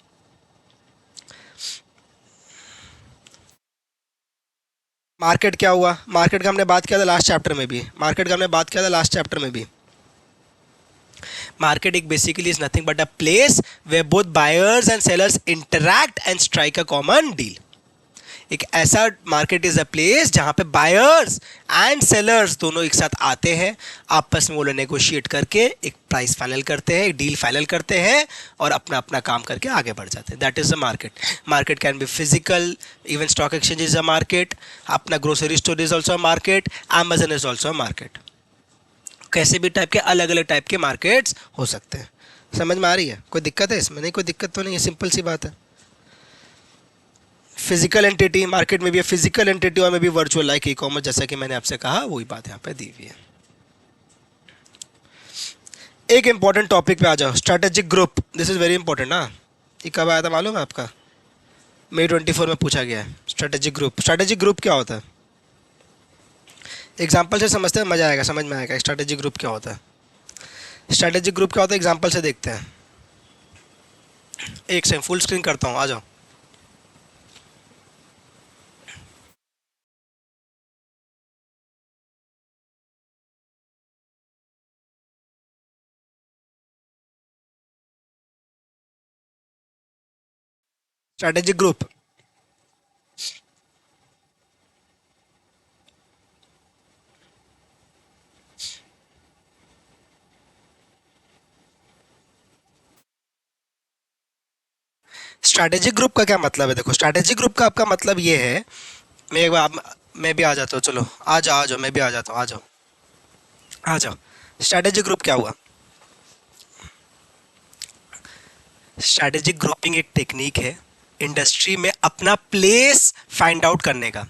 मार्केट क्या हुआ? मार्केट का हमने बात किया था लास्ट चैप्टर में भी, मार्केट का हमने बात किया था लास्ट चैप्टर में भी। मार्केट एक basically is nothing but a place way both buyers and sellers interact and strike a common deal. एक ऐसा मार्केट इज अ प्लेस जहां पे बायर्स एंड सेलर्स दोनों एक साथ आते हैं, आपस में वो लोग नेगोशिएट करके एक प्राइस फाइनल करते हैं, एक डील फाइनल करते हैं और अपना अपना काम करके आगे बढ़ जाते हैं। That is a market. Market can be physical, even stock exchange is a market, अपना grocery store is also a market, Amazon is also a market. कैसे भी टाइप के अलग अलग टाइप के मार्केट्स हो सकते हैं। समझ में आ रही है? कोई दिक्कत है इसमें? नहीं, कोई दिक्कत तो नहीं है, सिंपल सी बात है। फिजिकल एंटिटी, मार्केट में भी है फिजिकल एंटिटी और में भी वर्चुअल, लाइक ई कॉमर्स, जैसा कि मैंने आपसे कहा वही बात यहाँ पे दी हुई है। एक इंपॉर्टेंट टॉपिक पे आ जाओ, strategic group. This is very important. हाँ, ये कब आया था मालूम है आपका? मई 24 में पूछा गया है स्ट्रैटेजिक ग्रुप। स्ट्रैटेजिक ग्रुप क्या होता है? एग्जाम्पल से समझते हैं, मजा आएगा, समझ में आएगा स्ट्रैटेजिक ग्रुप क्या होता है। स्ट्रैटेजिक ग्रुप क्या होता है, एग्जाम्पल से देखते हैं। एक सेकंड, फुल स्क्रीन करता हूँ, आ जाओ। स्ट्रैटेजिक ग्रुप स्ट्रैटेजिक ग्रुप का क्या मतलब है? देखो, स्ट्रैटेजिक ग्रुप का आपका मतलब ये है, मैं एक बार मैं भी आ जाता हूँ, चलो आ जाओ आ जाओ, मैं भी आ जाता हूँ, आ जाओ आ जाओ। स्ट्रैटेजिक ग्रुप क्या हुआ? स्ट्रैटेजिक ग्रुपिंग एक टेक्निक है इंडस्ट्री में अपना प्लेस फाइंड आउट करने का,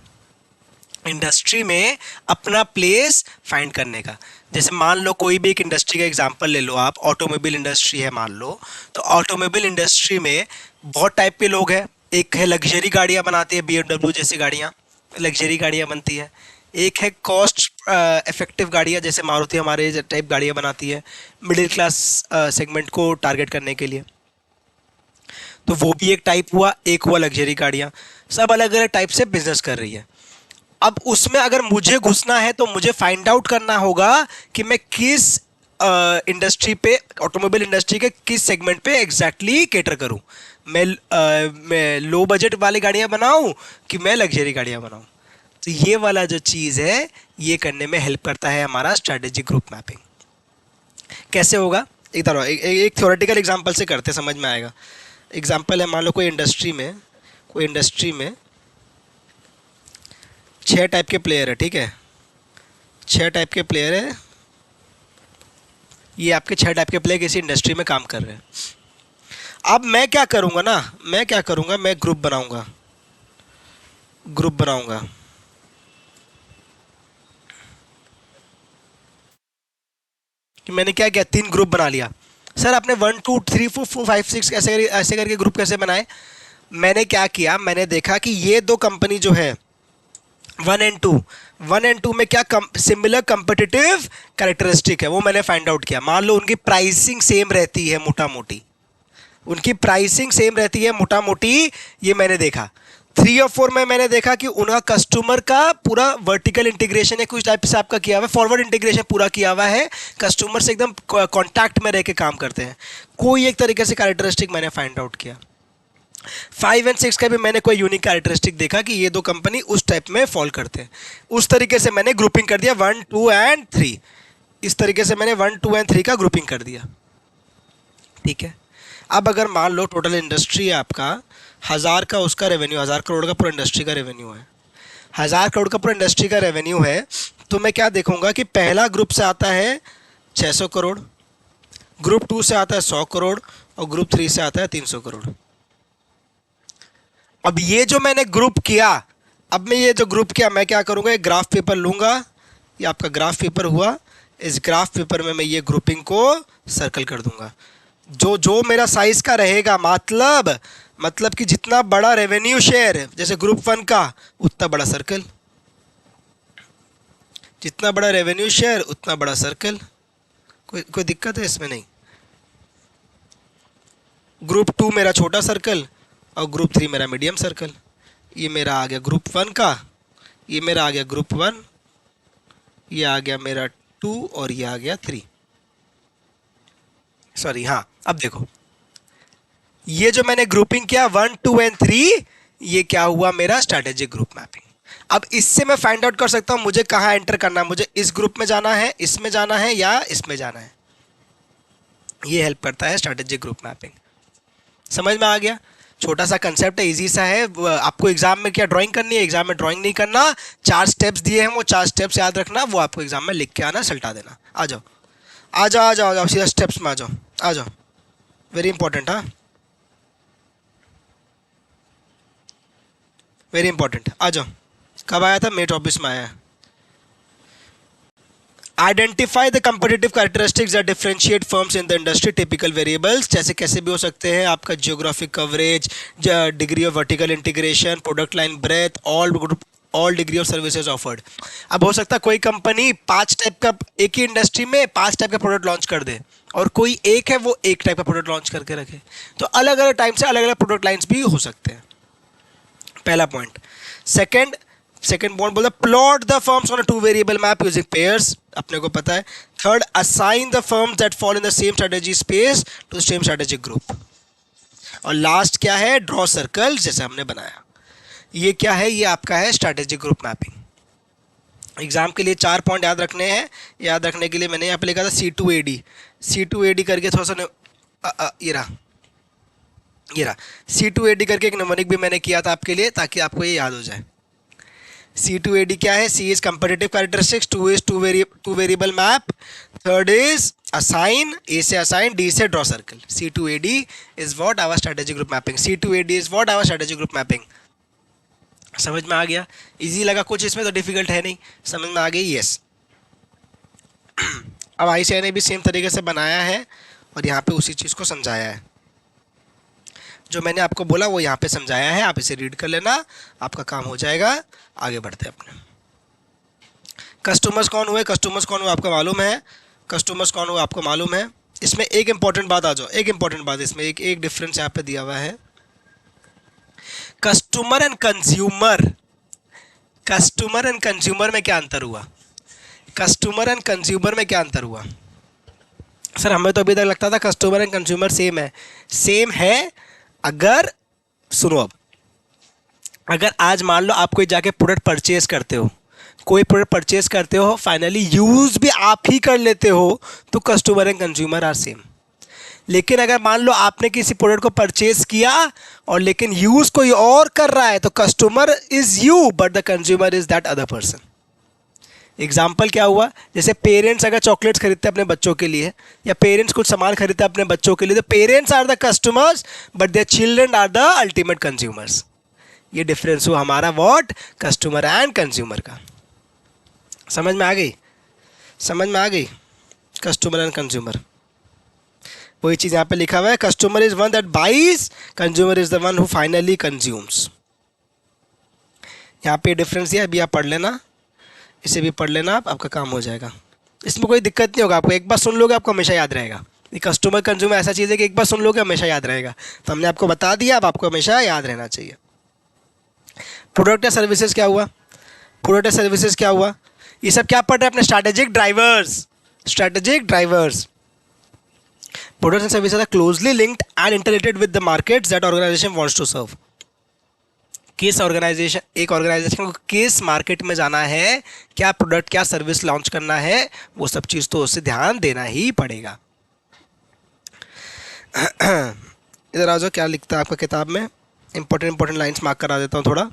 इंडस्ट्री में अपना प्लेस फाइंड करने का। जैसे मान लो कोई भी एक इंडस्ट्री का एग्जांपल ले लो आप, ऑटोमोबाइल इंडस्ट्री है मान लो, तो ऑटोमोबाइल इंडस्ट्री में बहुत टाइप के लोग हैं। एक है लग्जरी गाड़ियां बनाती है, बीएमडब्ल्यू जैसी गाड़ियां, लग्जरी गाड़ियां बनती है। एक है कॉस्ट इफेक्टिव गाड़ियां, जैसे मारुति हमारे टाइप गाड़ियां बनाती है मिडिल क्लास सेगमेंट को टारगेट करने के लिए, तो वो भी एक टाइप हुआ। एक हुआ लग्जरी गाड़ियां। सब अलग अलग टाइप से बिजनेस कर रही है। अब उसमें अगर मुझे घुसना है तो मुझे फाइंड आउट करना होगा कि मैं किस इंडस्ट्री पे, ऑटोमोबाइल इंडस्ट्री के किस सेगमेंट पे एग्जैक्टली केटर करूं। मैं लो बजट वाली गाड़ियां बनाऊं कि मैं लग्जरी गाड़ियां बनाऊं। तो ये वाला जो चीज़ है, ये करने में हेल्प करता है हमारा स्ट्रैटेजिक ग्रुप मैपिंग। कैसे होगा? एक तरह एक थ्योरेटिकल एग्जांपल से करते समझ में आएगा। एग्जांपल है, मान लो कोई इंडस्ट्री में 6 टाइप के प्लेयर है, ठीक है, 6 टाइप के प्लेयर है। ये आपके 6 टाइप के प्लेयर किसी इंडस्ट्री में काम कर रहे हैं। अब मैं क्या करूँगा, मैं ग्रुप बनाऊंगा कि मैंने क्या किया, 3 ग्रुप बना लिया। सर आपने 1 2 3 4 5 6 ऐसे करके ग्रुप कैसे बनाए? मैंने क्या किया, मैंने देखा कि ये 2 कंपनी जो है 1 एंड 2 में क्या सिमिलर कंपिटिटिव कैरेक्टरिस्टिक है, वो मैंने फाइंड आउट किया। मान लो उनकी प्राइसिंग सेम रहती है मोटा मोटी, मोटा मोटी, ये मैंने देखा। 3 और 4 में मैंने देखा कि उनका कस्टमर का पूरा वर्टिकल इंटीग्रेशन है, कुछ टाइप से आपका किया हुआ है, फॉरवर्ड इंटीग्रेशन पूरा किया हुआ है, कस्टमर से एकदम कांटेक्ट में रह के काम करते हैं। कोई एक तरीके से कैरेक्टरिस्टिक मैंने फाइंड आउट किया। 5 एंड 6 का भी मैंने कोई यूनिक कैरेक्टरिस्टिक देखा कि ये 2 कंपनी उस टाइप में फॉल करते हैं। उस तरीके से मैंने ग्रुपिंग कर दिया 1 2 एंड 3। इस तरीके से मैंने 1 2 एंड 3 का ग्रुपिंग कर दिया, ठीक है। अब अगर मान लो टोटल इंडस्ट्री है आपका 1000 का, उसका रेवेन्यू 1000 करोड़ का पूरा इंडस्ट्री का रेवेन्यू है, 1000 करोड़ का पूरा इंडस्ट्री का रेवेन्यू है, तो मैं क्या देखूंगा कि पहला ग्रुप से आता है 600 करोड़, ग्रुप 2 से आता है 100 करोड़ और ग्रुप 3 से आता है 300 करोड़। अब ये जो मैंने ग्रुप किया, मैं क्या करूंगा, एक ग्राफ पेपर लूंगा, ये आपका ग्राफ पेपर हुआ, इस ग्राफ पेपर में मैं ये ग्रुपिंग को सर्कल कर दूंगा। जो जो मेरा साइज का रहेगा, मतलब कि जितना बड़ा रेवेन्यू शेयर है, जैसे ग्रुप 1 का, उतना बड़ा सर्कल, जितना बड़ा रेवेन्यू शेयर उतना बड़ा सर्कल। कोई दिक्कत है इसमें? नहीं। ग्रुप 2 मेरा छोटा सर्कल और ग्रुप 3 मेरा मीडियम सर्कल। ये मेरा आ गया ग्रुप 1 का, ये मेरा आ गया ग्रुप 1, ये आ गया मेरा 2 और ये आ गया 3। सॉरी, हाँ, अब देखो ये जो मैंने ग्रुपिंग किया 1 2 एंड 3, ये क्या हुआ, मेरा स्ट्रैटेजिक ग्रुप मैपिंग। अब इससे मैं फाइंड आउट कर सकता हूं मुझे कहां एंटर करना है, मुझे इस ग्रुप में जाना है, इसमें जाना है या इसमें जाना है। ये हेल्प करता है स्ट्रैटेजिक ग्रुप मैपिंग। समझ में आ गया? छोटा सा कंसेप्ट है, इजी सा है। आपको एग्जाम में क्या ड्राइंग करनी है, एग्जाम में ड्राइंग नहीं करना, 4 स्टेप्स दिए हैं, वो 4 स्टेप्स याद रखना, वो आपको एग्जाम में लिख के आना, सल्टा देना। आ जाओ आ जाओ आ जाओ आ जाओ, सीधा स्टेप्स में आ जाओ, आ जाओ, वेरी इंपॉर्टेंट। हाँ, वेरी इंपॉर्टेंट, आ जाओ। कब आया था? मई 24 में आया। Identify the competitive characteristics that differentiate firms in the industry. Typical variables जैसे कैसे भी हो सकते हैं, आपका geographic coverage, degree of vertical integration, product line breadth, all degree of services offered. अब हो सकता है कोई कंपनी 5 टाइप का, एक ही इंडस्ट्री में 5 टाइप का प्रोडक्ट लॉन्च कर दे, और कोई एक है वो एक टाइप का प्रोडक्ट लॉन्च करके रखे, तो अलग अलग टाइम से अलग अलग प्रोडक्ट लाइन्स भी हो सकते हैं। पहला पॉइंट। सेकंड पॉइंट बोलता plot the firms on a 2 variable map using pairs, अपने को पता है। Third, assign the firms that fall in the same strategy space to the same strategic group. और लास्ट क्या है? ड्रॉ सर्कल, जैसे हमने बनाया। ये क्या है? ये आपका है स्ट्रेटेजिक ग्रुप मैपिंग। एग्जाम के लिए 4 पॉइंट याद रखने हैं। याद रखने के लिए मैंने यहाँ पे लिखा था C2AD करके थोड़ा सा ये रहा, ये रहा C2AD करके एक नंबरिंग भी मैंने किया था आपके लिए ताकि आपको ये याद हो जाए। C2AD क्या है? C is comparative characteristics, 2 is two variable map, third is assign, A से assign, D से draw circle. C2AD is what our strategy group mapping. C2AD is what our strategy group mapping. समझ में आ गया? Easy लगा कुछ इसमें? तो डिफिकल्ट है नहीं, समझ में आ गई? यस। अब ICI ने भी सेम तरीके से बनाया है और यहाँ पे उसी चीज़ को समझाया है। जो मैंने आपको बोला वो यहाँ पे समझाया है, आप इसे रीड कर लेना, आपका काम हो जाएगा। आगे बढ़ते हैं अपने। कस्टमर्स कौन हुए? कस्टमर्स कौन हुए आपको मालूम है? कस्टमर्स कौन हुए आपको मालूम है? इसमें एक इंपॉर्टेंट बात आ जाओ, एक इंपॉर्टेंट बात इसमें, एक डिफरेंस यहाँ पे दिया हुआ है। Customer and consumer, customer and consumer में क्या अंतर हुआ? कस्टमर एंड कंज्यूमर में क्या अंतर हुआ? सर हमें तो अभी तक लगता था कस्टमर एंड कंज्यूमर सेम है। सेम है अगर, सुनो अब, अगर आज मान लो आप कोई जाके प्रोडक्ट परचेज करते हो, कोई प्रोडक्ट परचेज करते हो, फाइनली यूज़ भी आप ही कर लेते हो, तो customer and consumer are same. लेकिन अगर मान लो आपने किसी प्रोडक्ट को परचेज किया और लेकिन यूज़ कोई और कर रहा है, तो customer is you but the consumer is that other person. Example क्या हुआ? जैसे पेरेंट्स अगर चॉकलेट्स खरीदते हैं अपने बच्चों के लिए, या पेरेंट्स कुछ सामान खरीदते हैं अपने बच्चों के लिए, तो parents are the customers but their children are the ultimate consumers. ये डिफरेंस हुआ हमारा व्हाट? कस्टमर एंड कंज्यूमर का। समझ में आ गई? समझ में आ गई? कस्टमर एंड कंज्यूमर, वही चीज़ यहाँ पे लिखा हुआ है। Customer is one that buys, consumer is the one who finally consumes. यहाँ पे डिफरेंस दिया, अभी आप पढ़ लेना, इसे भी पढ़ लेना, आपका काम हो जाएगा। इसमें कोई दिक्कत नहीं होगा, आपको एक बार सुन लोगे आपको हमेशा याद रहेगा। ये कस्टमर कंज्यूमर ऐसा चीज़ है कि एक बार सुन लोगे हमेशा याद रहेगा, तो हमने आपको बता दिया, अब आपको हमेशा याद रहना चाहिए। प्रोडक्ट या सर्विसेज क्या हुआ? प्रोडक्ट या सर्विसेज क्या हुआ? ये सब क्या पढ़ रहे हैं अपने? Strategic drivers. Strategic drivers, products and services are closely linked and interrelated with the markets that organisation wants to serve. किस ऑर्गेनाइजेशन, एक ऑर्गेनाइजेशन को किस मार्केट में जाना है, क्या प्रोडक्ट क्या सर्विस लॉन्च करना है, वो सब चीज़ तो उससे ध्यान देना ही पड़ेगा। इधर आ जाओ, क्या लिखता है आपका किताब में? इंपॉर्टेंट लाइंस मार्क करा देता हूँ थोड़ा।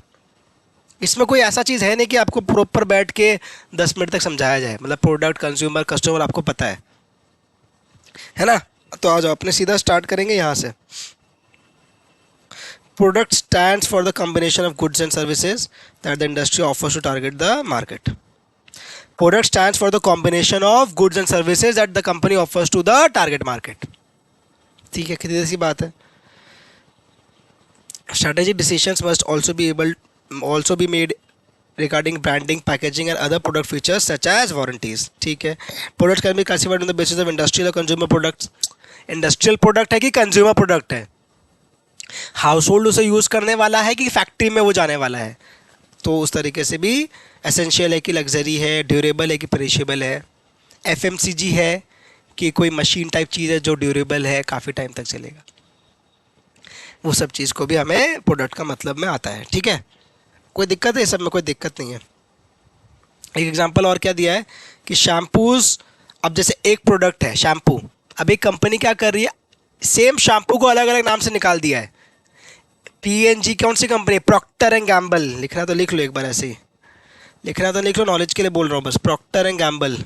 इसमें कोई ऐसा चीज़ है नहीं कि आपको प्रॉपर बैठ के 10 मिनट तक समझाया जाए, मतलब प्रोडक्ट, कंज्यूमर, कस्टमर आपको पता है ना? तो आ जाओ, अपने सीधा स्टार्ट करेंगे यहाँ से। Product stands for the combination of goods and services that the industry offers to target the market. Product stands for the combination of goods and services that the company offers to the target market. ठीक है, कितनी सी बात है। Strategic decisions must also be made regarding branding, packaging and other product features such as warranties. ठीक है। Products can be classified on the basis of industrial or consumer products. Industrial product है कि consumer product है? House hold उसे use करने वाला है कि फैक्ट्री में वो जाने वाला है? तो उस तरीके से भी एसेंशियल है कि लग्जरी है, ड्यूरेबल है कि पेरिशेबल है, FMCG है कि कोई मशीन टाइप चीज़ है जो ड्यूरेबल है, काफ़ी टाइम तक चलेगा। वो सब चीज़ को भी हमें प्रोडक्ट का मतलब में आता है। ठीक है, कोई दिक्कत है? सब में कोई दिक्कत नहीं है। एक एग्जांपल और क्या दिया है कि शैम्पूज़, अब जैसे एक प्रोडक्ट है शैम्पू, अब एक कंपनी क्या कर रही है, सेम शैम्पू को अलग अलग नाम से निकाल दिया है। PNG कौन सी कंपनी? Procter and Gamble. लिखना तो लिख लो एक बार, ऐसे ही लिखना तो लिख लो, नॉलेज के लिए बोल रहा हूँ बस। Procter and Gamble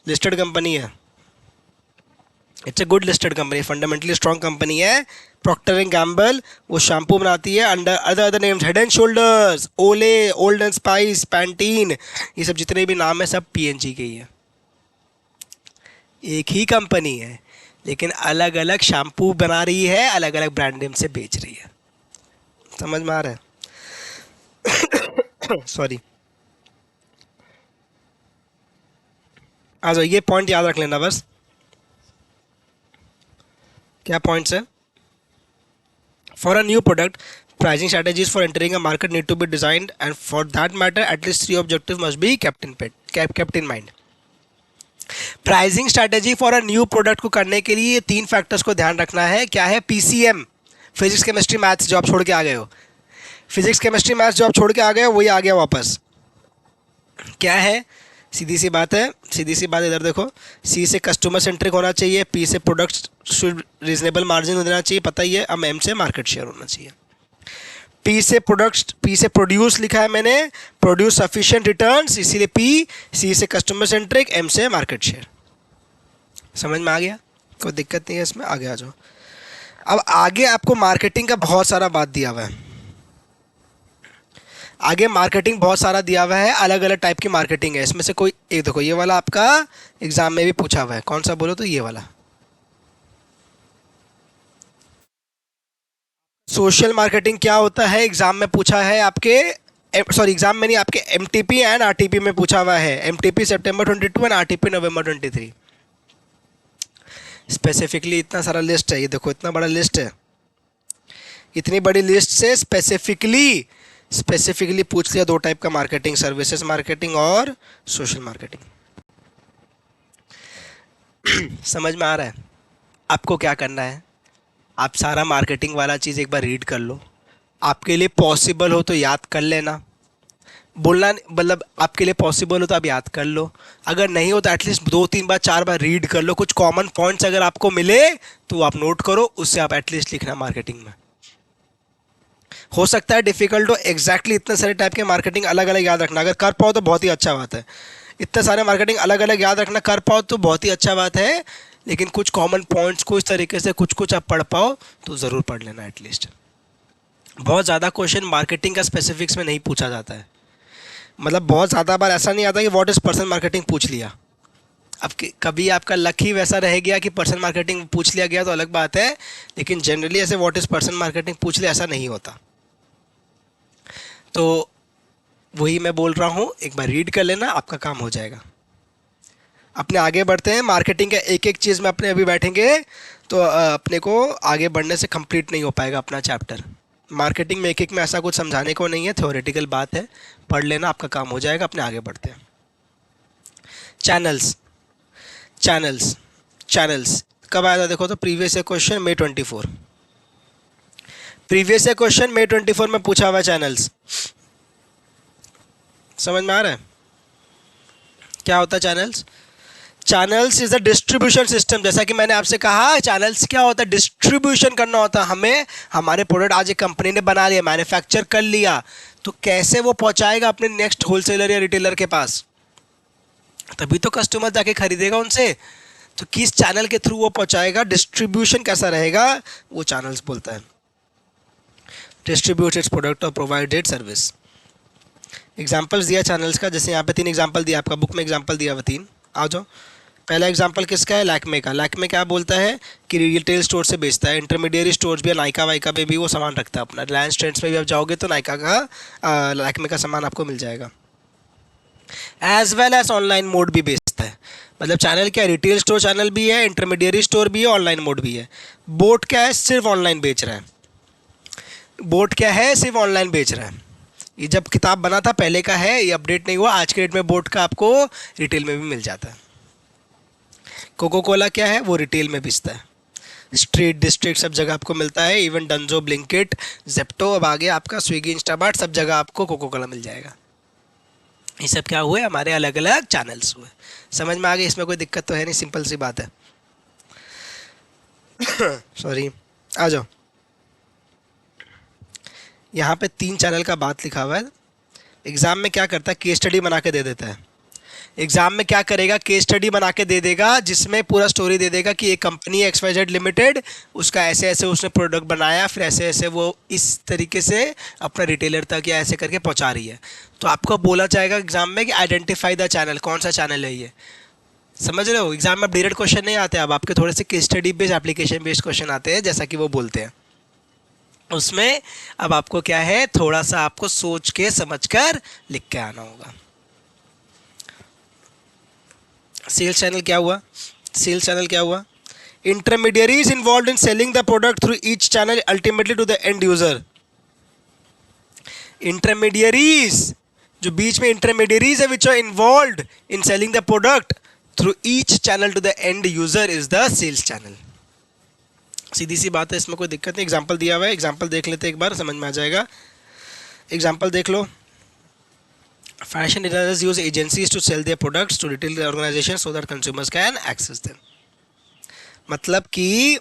listed company है, it's a good listed company, fundamentally strong company है। प्रॉक्टर एंड गैम्बल वो शैम्पू बनाती है under other names, head and shoulders, Olay, old and spice, Pantene, ये सब जितने भी नाम है सब PNG के ही है। एक ही कंपनी है लेकिन अलग अलग शैम्पू बना रही है, अलग अलग ब्रांड नेम से बेच रही है। समझ में आ रहा है? सॉरी, आ जाओ, ये पॉइंट याद रख लेना बस। क्या पॉइंट्स है? For a new product, pricing strategies for entering a market need to be designed and for that matter at least 3 objective must be kept in mind. Pricing strategy for a new product को करने के लिए 3 factors को ध्यान रखना है। क्या है? PCM, फिजिक्स केमिस्ट्री मैथ्स, जो आप छोड़ के आ गए हो। फिजिक्स केमिस्ट्री मैथ्स जो आप छोड़ के आ गए हो वही आ गया वापस। क्या है? सीधी सी बात है, सीधी सी बात। इधर देखो, सी से कस्टमर सेंट्रिक होना चाहिए, पी से प्रोडक्ट शुड रीजनेबल मार्जिन देना चाहिए, पता ही है। अब एम से मार्केट शेयर होना चाहिए। पी से प्रोडक्ट, पी से प्रोड्यूस लिखा है मैंने, प्रोड्यूस सफिशिएंट रिटर्न्स, इसीलिए पी। सी से कस्टमर सेंट्रिक, एम से मार्केट शेयर। समझ में आ गया? कोई दिक्कत नहीं है इसमें, आगे आ जाओ। अब आगे आपको मार्केटिंग का बहुत सारा बात दिया हुआ है। आगे मार्केटिंग बहुत सारा दिया हुआ है, अलग अलग टाइप की मार्केटिंग है। इसमें से कोई एक देखो, ये वाला आपका एग्जाम में भी पूछा हुआ है। कौन सा बोलो तो ये वाला। सोशल मार्केटिंग क्या होता है, एग्जाम में पूछा है आपके, सॉरी एग्जाम में नहीं, आपके एमटीपी एंड आरटीपी में पूछा हुआ है। MTP September 22 and RTP November 23। Specifically इतना सारा लिस्ट है, ये देखो इतना बड़ा लिस्ट है। इतनी बड़ी लिस्ट से स्पेसिफिकली पूछ लिया दो टाइप का मार्केटिंग, सर्विसेज मार्केटिंग और सोशल मार्केटिंग। समझ में आ रहा है? आपको क्या करना है, आप सारा मार्केटिंग वाला चीज़ एक बार रीड कर लो। आपके लिए पॉसिबल हो तो याद कर लेना। बोलना मतलब आपके लिए पॉसिबल हो तो आप याद कर लो, अगर नहीं हो तो एटलीस्ट 2-3 बार 4 बार रीड कर लो। कुछ कॉमन पॉइंट्स अगर आपको मिले तो आप नोट करो, उससे आप एटलीस्ट लिखना मार्केटिंग में। हो सकता है डिफिकल्ट हो, एग्जैक्टली इतने सारे टाइप के मार्केटिंग अलग अलग याद रखना, अगर कर पाओ तो बहुत ही अच्छा बात है। इतने सारे मार्केटिंग अलग अलग याद रखना कर पाओ तो बहुत ही अच्छा बात है, लेकिन कुछ कॉमन पॉइंट्स को इस तरीके से कुछ कुछ आप पढ़ पाओ तो ज़रूर पढ़ लेना एटलीस्ट। बहुत ज़्यादा क्वेश्चन मार्केटिंग का स्पेसिफिक्स में नहीं पूछा जाता है, मतलब बहुत ज़्यादा बार ऐसा नहीं आता कि व्हाट इज़ पर्सनल मार्केटिंग पूछ लिया। अब कभी आपका लक ही वैसा रह गया कि पर्सनल मार्केटिंग पूछ लिया गया तो अलग बात है, लेकिन जनरली ऐसे व्हाट इज़ पर्सनल मार्केटिंग पूछ लिया ऐसा नहीं होता। तो वही मैं बोल रहा हूँ, एक बार रीड कर लेना, आपका काम हो जाएगा। अपने आगे बढ़ते हैं। मार्केटिंग का एक एक चीज़ में अपने अभी बैठेंगे तो अपने को आगे बढ़ने से कंप्लीट नहीं हो पाएगा अपना चैप्टर। मार्केटिंग में एक एक में ऐसा कुछ समझाने को नहीं है, थ्योरेटिकल बात है, पढ़ लेना, आपका काम हो जाएगा। अपने आगे बढ़ते हैं। चैनल्स, चैनल्स, चैनल्स कब आया था देखो तो, previous year question May 24। Previous year question May 24 में पूछा हुआ चैनल्स। समझ में आ रहा है क्या होता है channels? Channels is the distribution system. जैसा कि मैंने आपसे कहा, चैनल्स क्या होता है, डिस्ट्रीब्यूशन करना होता है हमें। हमारे प्रोडक्ट आज एक कंपनी ने बना लिया, मैन्युफैक्चर कर लिया, तो कैसे वो पहुंचाएगा अपने नेक्स्ट होलसेलर या रिटेलर के पास, तभी तो कस्टमर जाके खरीदेगा उनसे। तो किस चैनल के थ्रू वो पहुंचाएगा, डिस्ट्रीब्यूशन कैसा रहेगा, वो चैनल्स बोलता है। डिस्ट्रीब्यूट इट्स प्रोडक्ट और प्रोवाइडेड सर्विस। एग्जाम्पल्स दिया चैनल्स का, जैसे यहाँ पे 3 एग्जाम्पल दिया, आपका बुक में एग्जाम्पल दिया हुआ 3। आ जाओ। पहला एग्जाम्पल किसका है, लैक्मे का। लैक्मे क्या बोलता है कि रिटेल स्टोर से बेचता है, इंटरमीडिएट स्टोर्स भी है, नायका वाइका पे भी वो सामान रखता है अपना। रिलायंस ट्रेंड्स में भी आप जाओगे तो नायका का लैक्मे का सामान आपको मिल जाएगा। As well as online mode भी बेचता है। मतलब चैनल क्या है, रिटेल स्टोर चैनल भी है, इंटरमीडिएट स्टोर भी है, ऑनलाइन मोड भी है। बोट क्या है, सिर्फ ऑनलाइन बेच रहा है। बोट क्या है, सिर्फ ऑनलाइन बेच रहा है। ये जब किताब बना था पहले का है, ये अपडेट नहीं हुआ। आज के डेट में बोट का आपको रिटेल में भी मिल जाता है। कोको कोला क्या है, वो रिटेल में बेचता है, स्ट्रीट डिस्ट्रिक्ट सब जगह आपको मिलता है। इवन डंजो, ब्लिंकिट, जेप्टो, अब आगे आपका स्विगी, इंस्टामार्ट, सब जगह आपको कोको कोला मिल जाएगा। ये सब क्या हुए, हमारे अलग अलग चैनल्स हुए। समझ में आ गए? इसमें कोई दिक्कत तो है नहीं, सिंपल सी बात है। सॉरी, आ जाओ। यहाँ पे 3 चैनल का बात लिखा हुआ है। एग्ज़ाम में क्या करता है, केस स्टडी बना के दे देता है। एग्ज़ाम में क्या करेगा, केस स्टडी बना के दे देगा, जिसमें पूरा स्टोरी दे देगा कि एक कंपनी XYZ लिमिटेड, उसका ऐसे ऐसे उसने प्रोडक्ट बनाया, फिर ऐसे ऐसे वो इस तरीके से अपना रिटेलर तक या ऐसे करके पहुंचा रही है। तो आपको बोला जाएगा एग्ज़ाम में कि आइडेंटिफाई द चैनल, कौन सा चैनल है ये। समझ रहे हो? एग्ज़ाम में अब डायरेक्ट क्वेश्चन नहीं आते, अब आपके थोड़े से case study based, application based question आते हैं, जैसा कि वो बोलते हैं। उसमें अब आपको क्या है, थोड़ा सा आपको सोच के समझ कर लिख के आना होगा। सेल्स चैनल क्या हुआ, सेल्स चैनल क्या हुआ, intermediaries involve in selling the product through each channel ultimately to the end user. Intermediaries, जो बीच में इंटरमीडियरीज है which are involve in selling the product through each channel to the end user is the sales channel. सीधी सी बात है, इसमें कोई दिक्कत नहीं। एग्जाम्पल दिया हुआ है, एग्जाम्पल देख लेते एक बार, समझ में आ जाएगा। एग्जाम्पल देख लो। Fashion designers use agencies to sell their products to retail organizations so that consumers can access them. मतलब कि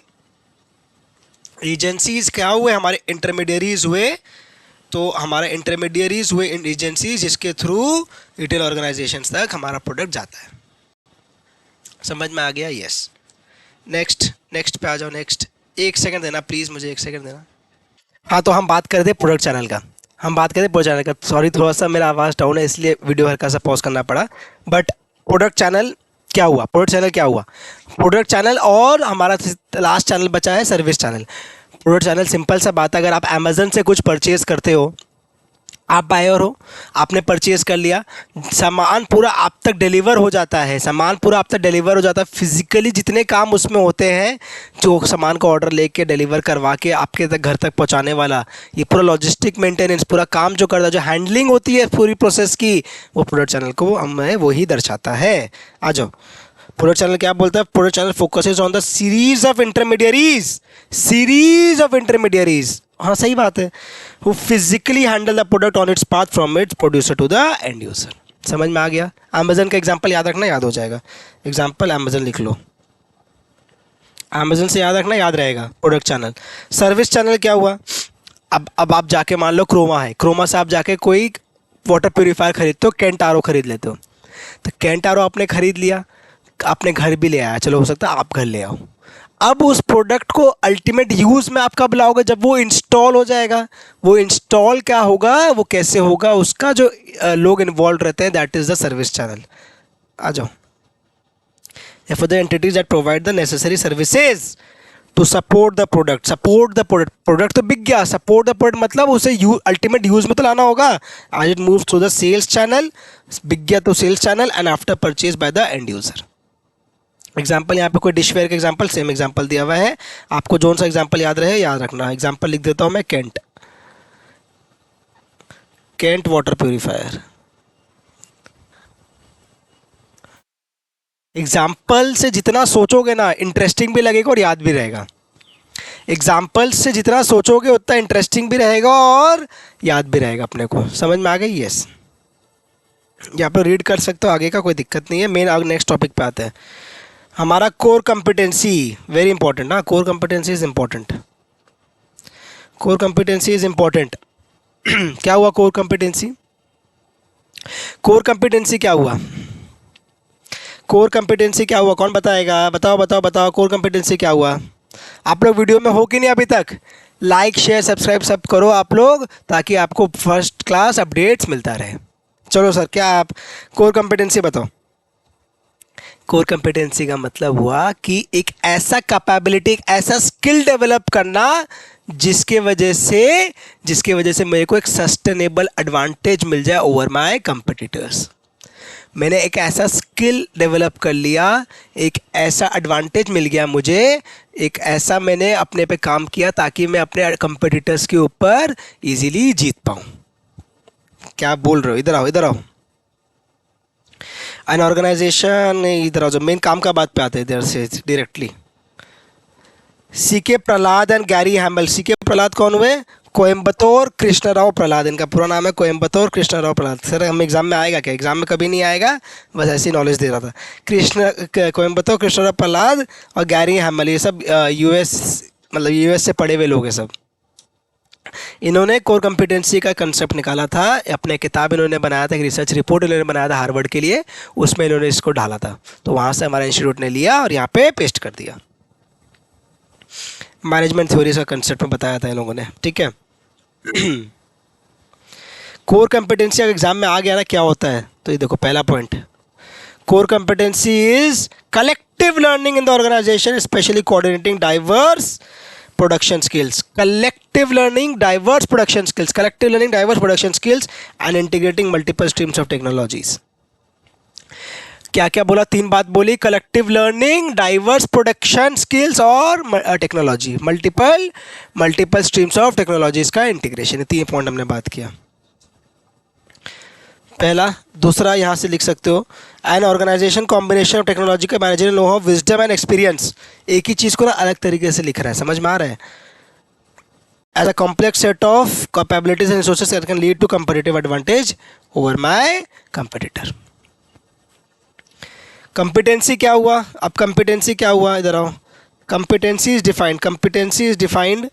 एजेंसीज क्या हुए, हमारे इंटरमीडियरीज हुए, तो हमारे इंटरमीडियरीज हुए इन एजेंसीज जिसके थ्रू रिटेल ऑर्गेनाइजेशंस तक हमारा प्रोडक्ट जाता है। समझ में आ गया? यस। नेक्स्ट पे आ जाओ। नेक्स्ट 1 सेकंड देना प्लीज़, मुझे 1 सेकंड देना। हाँ, तो हम बात कर रहे थे प्रोडक्ट चैनल का। सॉरी, थोड़ा सा मेरा आवाज़ डाउन है इसलिए वीडियो हल्का सा पॉज करना पड़ा। बट प्रोडक्ट चैनल क्या हुआ? प्रोडक्ट चैनल और हमारा लास्ट चैनल बचा है service channel. Product channel simple सा बात है, अगर आप अमेज़न से कुछ परचेज़ करते हो, आप बायर हो, आपने परचेज़ कर लिया, सामान पूरा आप तक डिलीवर हो जाता है, फिज़िकली जितने काम उसमें होते हैं, जो सामान का ऑर्डर लेके डिलीवर करवा के आपके तक घर तक पहुंचाने वाला, ये पूरा लॉजिस्टिक मेंटेनेंस, पूरा काम जो करता है, जो हैंडलिंग होती है पूरी प्रोसेस की, वो प्रोडक्ट चैनल को हमें वही दर्शाता है। आ जाओ, प्रोडक्ट चैनल क्या बोलता है? Product channel focuses on the series of intermediaries. हाँ, सही बात है। who physically handle the product on its path from its producer to the end user। समझ में आ गया? अमेजन का एग्जाम्पल याद रखना, याद हो जाएगा। एग्जाम्पल अमेजन लिख लो, अमेजन से याद रखना, याद रहेगा। Product channel. सर्विस चैनल क्या हुआ? अब आप जाके मान लो क्रोमा है, क्रोमा से आप जाके कोई वाटर प्योरीफायर खरीदते हो, केंट आर ओ खरीद लेते हो, तो केंट आर ओ आपने खरीद लिया, आपने घर भी ले आया, चलो हो सकता है आप घर ले आओ। अब उस प्रोडक्ट को अल्टीमेट यूज़ में आप कब लाओगे? जब वो इंस्टॉल हो जाएगा। वो इंस्टॉल क्या होगा, वो कैसे होगा, उसका जो लोग इन्वॉल्व रहते हैं, that is the service channel. आ जाओ। for the entities that provide the necessary services to support the product। Product तो बिक गया, सपोर्ट द प्रोडक्ट मतलब उसे अल्टीमेट यूज़ में तो लाना होगा। आज it moves through the sales channel, बिक गया तो sales channel, and after purchase by the end user. Example यहाँ पे कोई डिशवेयर का एग्जाम्पल, सेम एग्जाम्पल दिया हुआ है, आपको जोन सा एग्जाम्पल याद रहे याद रखना। एग्जाम्पल लिख देता हूँ मैं, केंट वाटर प्योरीफायर। एग्जाम्पल से जितना सोचोगे ना, इंटरेस्टिंग भी लगेगा और याद भी रहेगा। एग्जाम्पल से जितना सोचोगे उतना इंटरेस्टिंग भी रहेगा और याद भी रहेगा अपने को। समझ में आ गई? यस। यहाँ पर रीड कर सकते हो, आगे का कोई दिक्कत नहीं है। मेन आगे नेक्स्ट टॉपिक पे आते हैं। हमारा कोर कंपिटेंसी, वेरी इंपॉर्टेंट। हाँ, कोर कंपिटेंसी इज इंपॉर्टेंट। क्या हुआ कोर कंपिटेंसी? क्या हुआ? कौन बताएगा? बताओ कोर कंपिटेंसी क्या हुआ? आप लोग वीडियो में हो कि नहीं अभी तक? लाइक शेयर सब्सक्राइब सब करो आप लोग, ताकि आपको फर्स्ट क्लास अपडेट्स मिलता रहे। चलो सर, क्या आप कोर कंपिटेंसी बताओ। कोर कंपिटेंसी का मतलब हुआ कि एक ऐसा कैपेबिलिटी, एक ऐसा स्किल डेवलप करना जिसके वजह से मेरे को एक सस्टेनेबल एडवांटेज मिल जाए ओवर माय कंपिटिटर्स। मैंने एक ऐसा स्किल डेवलप कर लिया, एक ऐसा एडवांटेज मिल गया मुझे, एक ऐसा मैंने अपने पे काम किया ताकि मैं अपने कंपिटिटर्स के ऊपर इजीली जीत पाऊँ। क्या बोल रहे हो? इधर आओ। एन ऑर्गेनाइजेशन, इधर आओ, जो मेन काम का बात पे आते हैं इधर से directly. C K Prahalad and Gary Hamel. C K Prahalad कौन हुए? कोयम्बतौर कृष्णराव प्रहलाद, इनका पूरा नाम है कोयम्बतौर कृष्णराव प्रहलाद। सर हम एग्जाम में आएगा क्या? एग्जाम में कभी नहीं आएगा, बस ऐसी नॉलेज दे रहा था। कोयम्बतौर कृष्णराव प्रहलाद और गैरी हैमल, ये सब यूएस से पढ़े हुए लोग हैं सब। इन्होंने कोर कॉम्पिटेंसी का कंसेप्ट निकाला था, अपने किताब इन्होंने बनाया था, एक रिसर्च रिपोर्ट इन्होंने बनाया था हार्वर्ड के लिए, उसमें इन्होंने इसको डाला था। तो वहाँ से हमारे इंस्टीट्यूट ने लिया और यहाँ पे पेस्ट कर दिया। मैनेजमेंट थ्योरीज का कंसेप्ट में बताया था इन लोगों ने, ठीक है। कोर कॉम्पिटेंसी अगर एग्जाम में आ गया ना, क्या होता है? तो ये देखो पहला point, core competency is collective learning in the organisation, specially coordinating diverse production skills, collective learning diverse production skills and integrating multiple streams of technologies। क्या क्या बोला? 3 बात बोली, collective learning, diverse production skills और technology, multiple streams of technologies का integration. 3 point हमने बात किया। पहला, दूसरा यहाँ से लिख सकते हो, an organisation combination of technological managerial know how wisdom and experience. एक ही चीज़ को ना अलग तरीके से लिख रहा है, समझ में आ रहा है? as a complex set of capabilities and resources that can lead to competitive advantage over my competitor. Competency क्या हुआ? अब competency क्या हुआ? इधर आओ. Competency is defined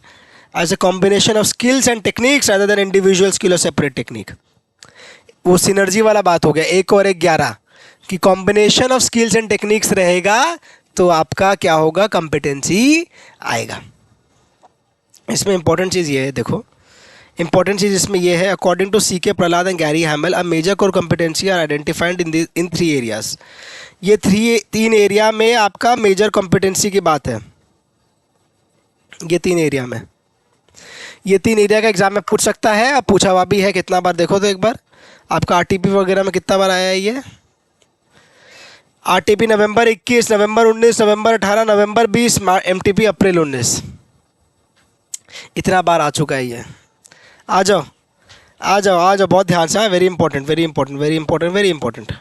as a combination of skills and techniques rather than individual skill or separate technique. वो synergy वाला बात हो गया, 1 और 1 11 कि combination of skills and techniques रहेगा तो आपका क्या होगा? कॉम्पिटेंसी आएगा. इसमें इंपॉर्टेंट चीज़ ये है, देखो इंपॉर्टेंट चीज़ इसमें ये है, according to C K Prahalad and Gary Hamel, a major core competency are identified in 3 areas. ये 3 एरिया में आपका मेजर कॉम्पिटेंसी की बात है. ये 3 एरिया में, ये 3 एरिया का एग्जाम में पूछ सकता है. अब पूछा हुआ भी है कितना बार, देखो तो एक बार आपका आरटीपी वगैरह में कितना बार आया है ये. आरटीपी नवंबर 21, नवंबर 19, नवंबर 18, नवंबर 20, एमटीपी अप्रैल 19. इतना बार आ चुका है ये. आ जाओ आ जाओ आ जाओ, बहुत ध्यान से. Very important very important very important very important.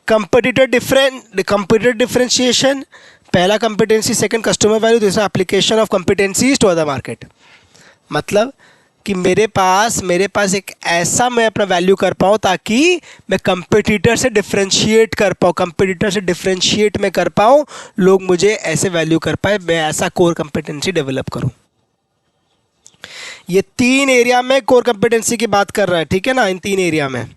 Competitor differentiation, पहला कंपिटेंसी, सेकंड कस्टमर वैल्यू, दूसरा application of competencies to other market. मतलब कि मेरे पास एक ऐसा मैं अपना वैल्यू कर पाऊँ ताकि मैं कंपटीटर से डिफरेंशिएट कर पाऊँ, कंपटीटर से डिफरेंशिएट मैं कर पाऊँ, लोग मुझे ऐसे वैल्यू कर पाए, मैं ऐसा कोर कंपिटेंसी डेवलप करूँ. ये 3 एरिया में कोर कंपिटेंसी की बात कर रहा है, ठीक है ना, इन 3 एरिया में.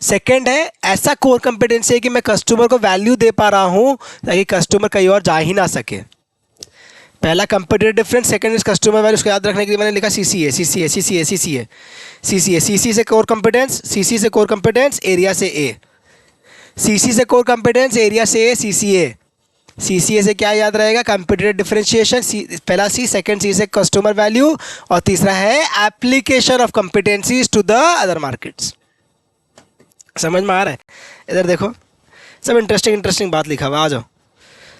सेकंड है ऐसा कोर कंपिटेंसी है कि मैं कस्टमर को वैल्यू दे पा रहा हूँ ताकि कस्टमर कहीं और जा ही ना सके. पहला competitor difference, second is customer value. उसको याद रखने के लिए मैंने लिखा सीसीए. सीसी से कोर कंपिटेंस, सीसी से कोर कंपिटेंस, एरिया से ए. सीसी से कोर कंपिटेंस, एरिया से ए, सीसीए. सीसीए से क्या याद रहेगा? कंपटीटर डिफरेंशिएशन, पहला सी, सेकंड सी से कस्टमर वैल्यू, और तीसरा है application of competencies to the other markets. समझ में आ रहा है? इधर देखो, सब इंटरेस्टिंग बात लिखा हुआ. आ जाओ.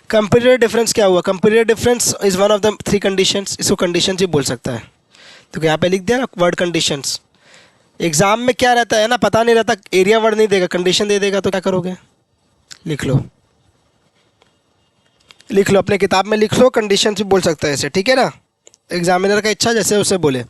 कंपटीटर डिफरेंस क्या हुआ? Competitor difference is one of the 3 conditions. इसको कंडीशंस ही बोल सकता है. तो यहाँ पे लिख दिया ना वर्ड कंडीशंस. एग्जाम में क्या रहता है ना, पता नहीं रहता, एरिया वर्ड नहीं देगा, कंडीशन दे देगा, तो क्या करोगे? लिख लो अपने किताब में लिख लो. कंडीशन भी बोल सकता है ऐसे, ठीक है ना. एग्जामिनर का इच्छा जैसे उसे बोले.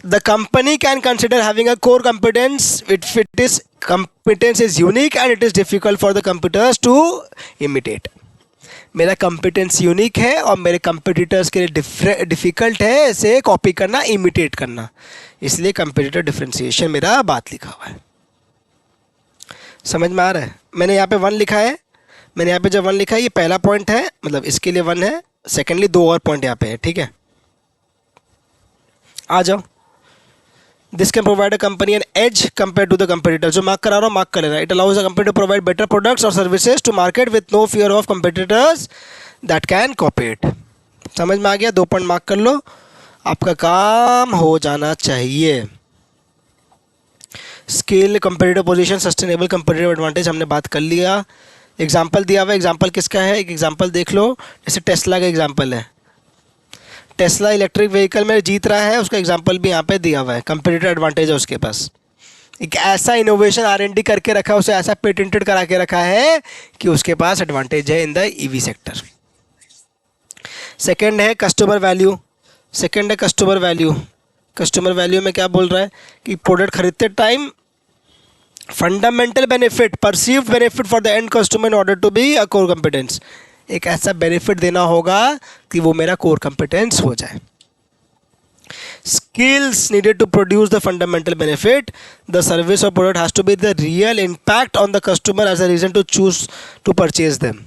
The company can consider having a core competence if it is competence is unique and it is difficult for the competitors to imitate. मेरा competence यूनिक है और मेरे competitors के लिए डिफ़िकल्ट है इसे कॉपी करना, इमिटेट करना. इसलिए competitor differentiation मेरा बात लिखा हुआ है. समझ में आ रहा है? मैंने यहाँ पे 1 लिखा है. मैंने यहाँ पे जब 1 लिखा है, ये पहला पॉइंट है, मतलब इसके लिए 1 है. सेकेंडली 2 और पॉइंट यहाँ पे है, ठीक है. आ जाओ. This can provide a company an edge compared to the competitor. जो मार्क करा रहा हूँ मार्क कर लेना. It allows a company to provide better products or services to market with no fear of competitors that can copy it. समझ में आ गया? 2 पॉइंट मार्क कर लो, आपका काम हो जाना चाहिए. Skill, competitive position, sustainable competitive advantage हमने बात कर लिया. एग्जाम्पल दिया हुआ है. एग्जाम्पल किसका है? एक एग्जाम्पल देख लो. जैसे टेस्ला का एग्जाम्पल है. टेस्ला इलेक्ट्रिक व्हीकल में जीत रहा है, उसका एग्जाम्पल भी यहाँ पे दिया हुआ है. कंपेटिटिव एडवांटेज है उसके पास. एक ऐसा इनोवेशन R&D करके रखा है, उसे ऐसा पेटेंटेड करा के रखा है कि उसके पास एडवांटेज है in the EV sector. Second है कस्टमर वैल्यू. कस्टमर वैल्यू में क्या बोल रहा है कि प्रोडक्ट खरीदते time fundamental benefit, perceived benefit for the end customer in order to be a core competence. एक ऐसा बेनिफिट देना होगा कि वो मेरा कोर कंपिटेंस हो जाए. Skills needed to produce the fundamental benefit. The service और product has to be the real impact on the customer as a reason to choose to purchase them.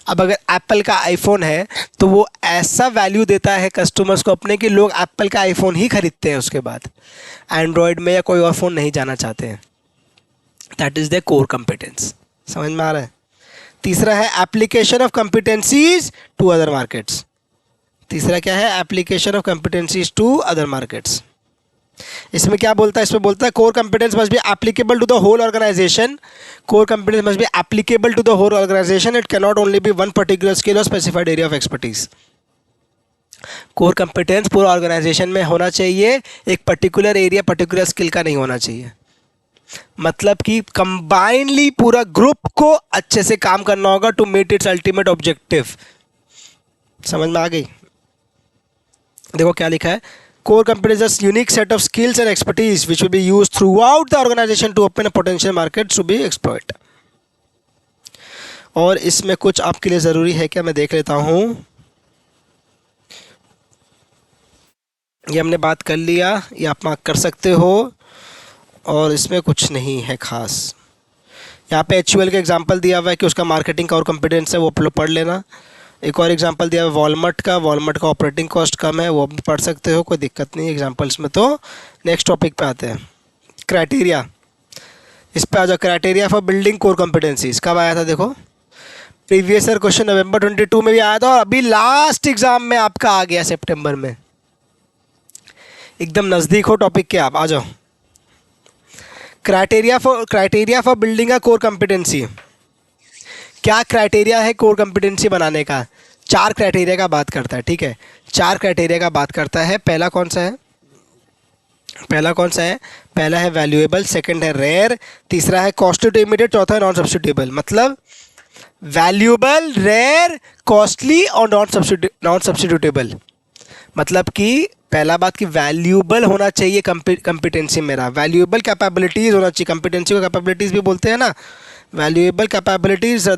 अब अगर एप्पल का आईफोन है तो वो ऐसा वैल्यू देता है कस्टमर्स को अपने कि लोग एप्पल का आईफोन ही खरीदते हैं, उसके बाद एंड्रॉयड में या कोई और फ़ोन नहीं जाना चाहते हैं. That is the core competence. समझ में आ रहा है? तीसरा है application of competencies to other markets. तीसरा क्या है? Application of competencies to other markets. इसमें क्या बोलता है? इसमें बोलता है core competence must be applicable to the whole organisation. Core competence must be applicable to the whole organisation. It can not only be one particular skill और specified area of expertise. Core competence पूरा organisation में होना चाहिए, एक particular area particular skill का नहीं होना चाहिए. मतलब कि कंबाइनली पूरा ग्रुप को अच्छे से काम करना होगा to meet its ultimate objective. समझ में आ गई? देखो क्या लिखा है, core competence unique set of skills and expertise which will be use throughout the organisation to open a potential market to be exploit. और इसमें कुछ आपके लिए ज़रूरी है क्या, मैं देख लेता हूँ। ये हमने बात कर लिया, ये आप मार्क कर सकते हो, और इसमें कुछ नहीं है खास। यहाँ पे HUL का एग्जांपल दिया हुआ है कि उसका मार्केटिंग का और कॉम्पिटेंस है, वो आप लोग पढ़ लेना। एक और एग्जांपल दिया हुआ है वॉलमार्ट का ऑपरेटिंग कॉस्ट कम है, वो भी पढ़ सकते हो, कोई दिक्कत नहीं एग्जांपल्स में। तो नेक्स्ट टॉपिक पे आते हैं, क्राइटेरिया। इस पे आ जाओ, criteria for building core competencies कब आया था? देखो प्रीवियस ईयर क्वेश्चन नवंबर 22 में भी आया था, और अभी लास्ट एग्जाम में आपका आ गया सितंबर में। एकदम नज़दीक हो टॉपिक के, आप आ जाओ। Criteria for building a core competency. क्या क्राइटेरिया है कोर कॉम्पिटेंसी बनाने का? 4 क्राइटेरिया का बात करता है, ठीक है, 4 क्राइटेरिया का बात करता है। पहला कौन सा है? पहला है वैल्यूएबल, सेकंड है रेयर, तीसरा है कॉस्टली टू इमीडिएट, चौथा है नॉन सब्स्टिट्यूटेबल। मतलब वैल्यूएबल, रेयर, कॉस्टली और नॉन सब्स्टिट्यूटेबल। मतलब कि पहला बात कि वैल्यूएबल होना चाहिए कॉम्पिटेंसी मेरा, वैल्यूएबल कैपेबिलिटीज होना चाहिए। कॉम्पिटेंसी को कैपेबिलिटीज भी बोलते हैं ना। Valuable capabilities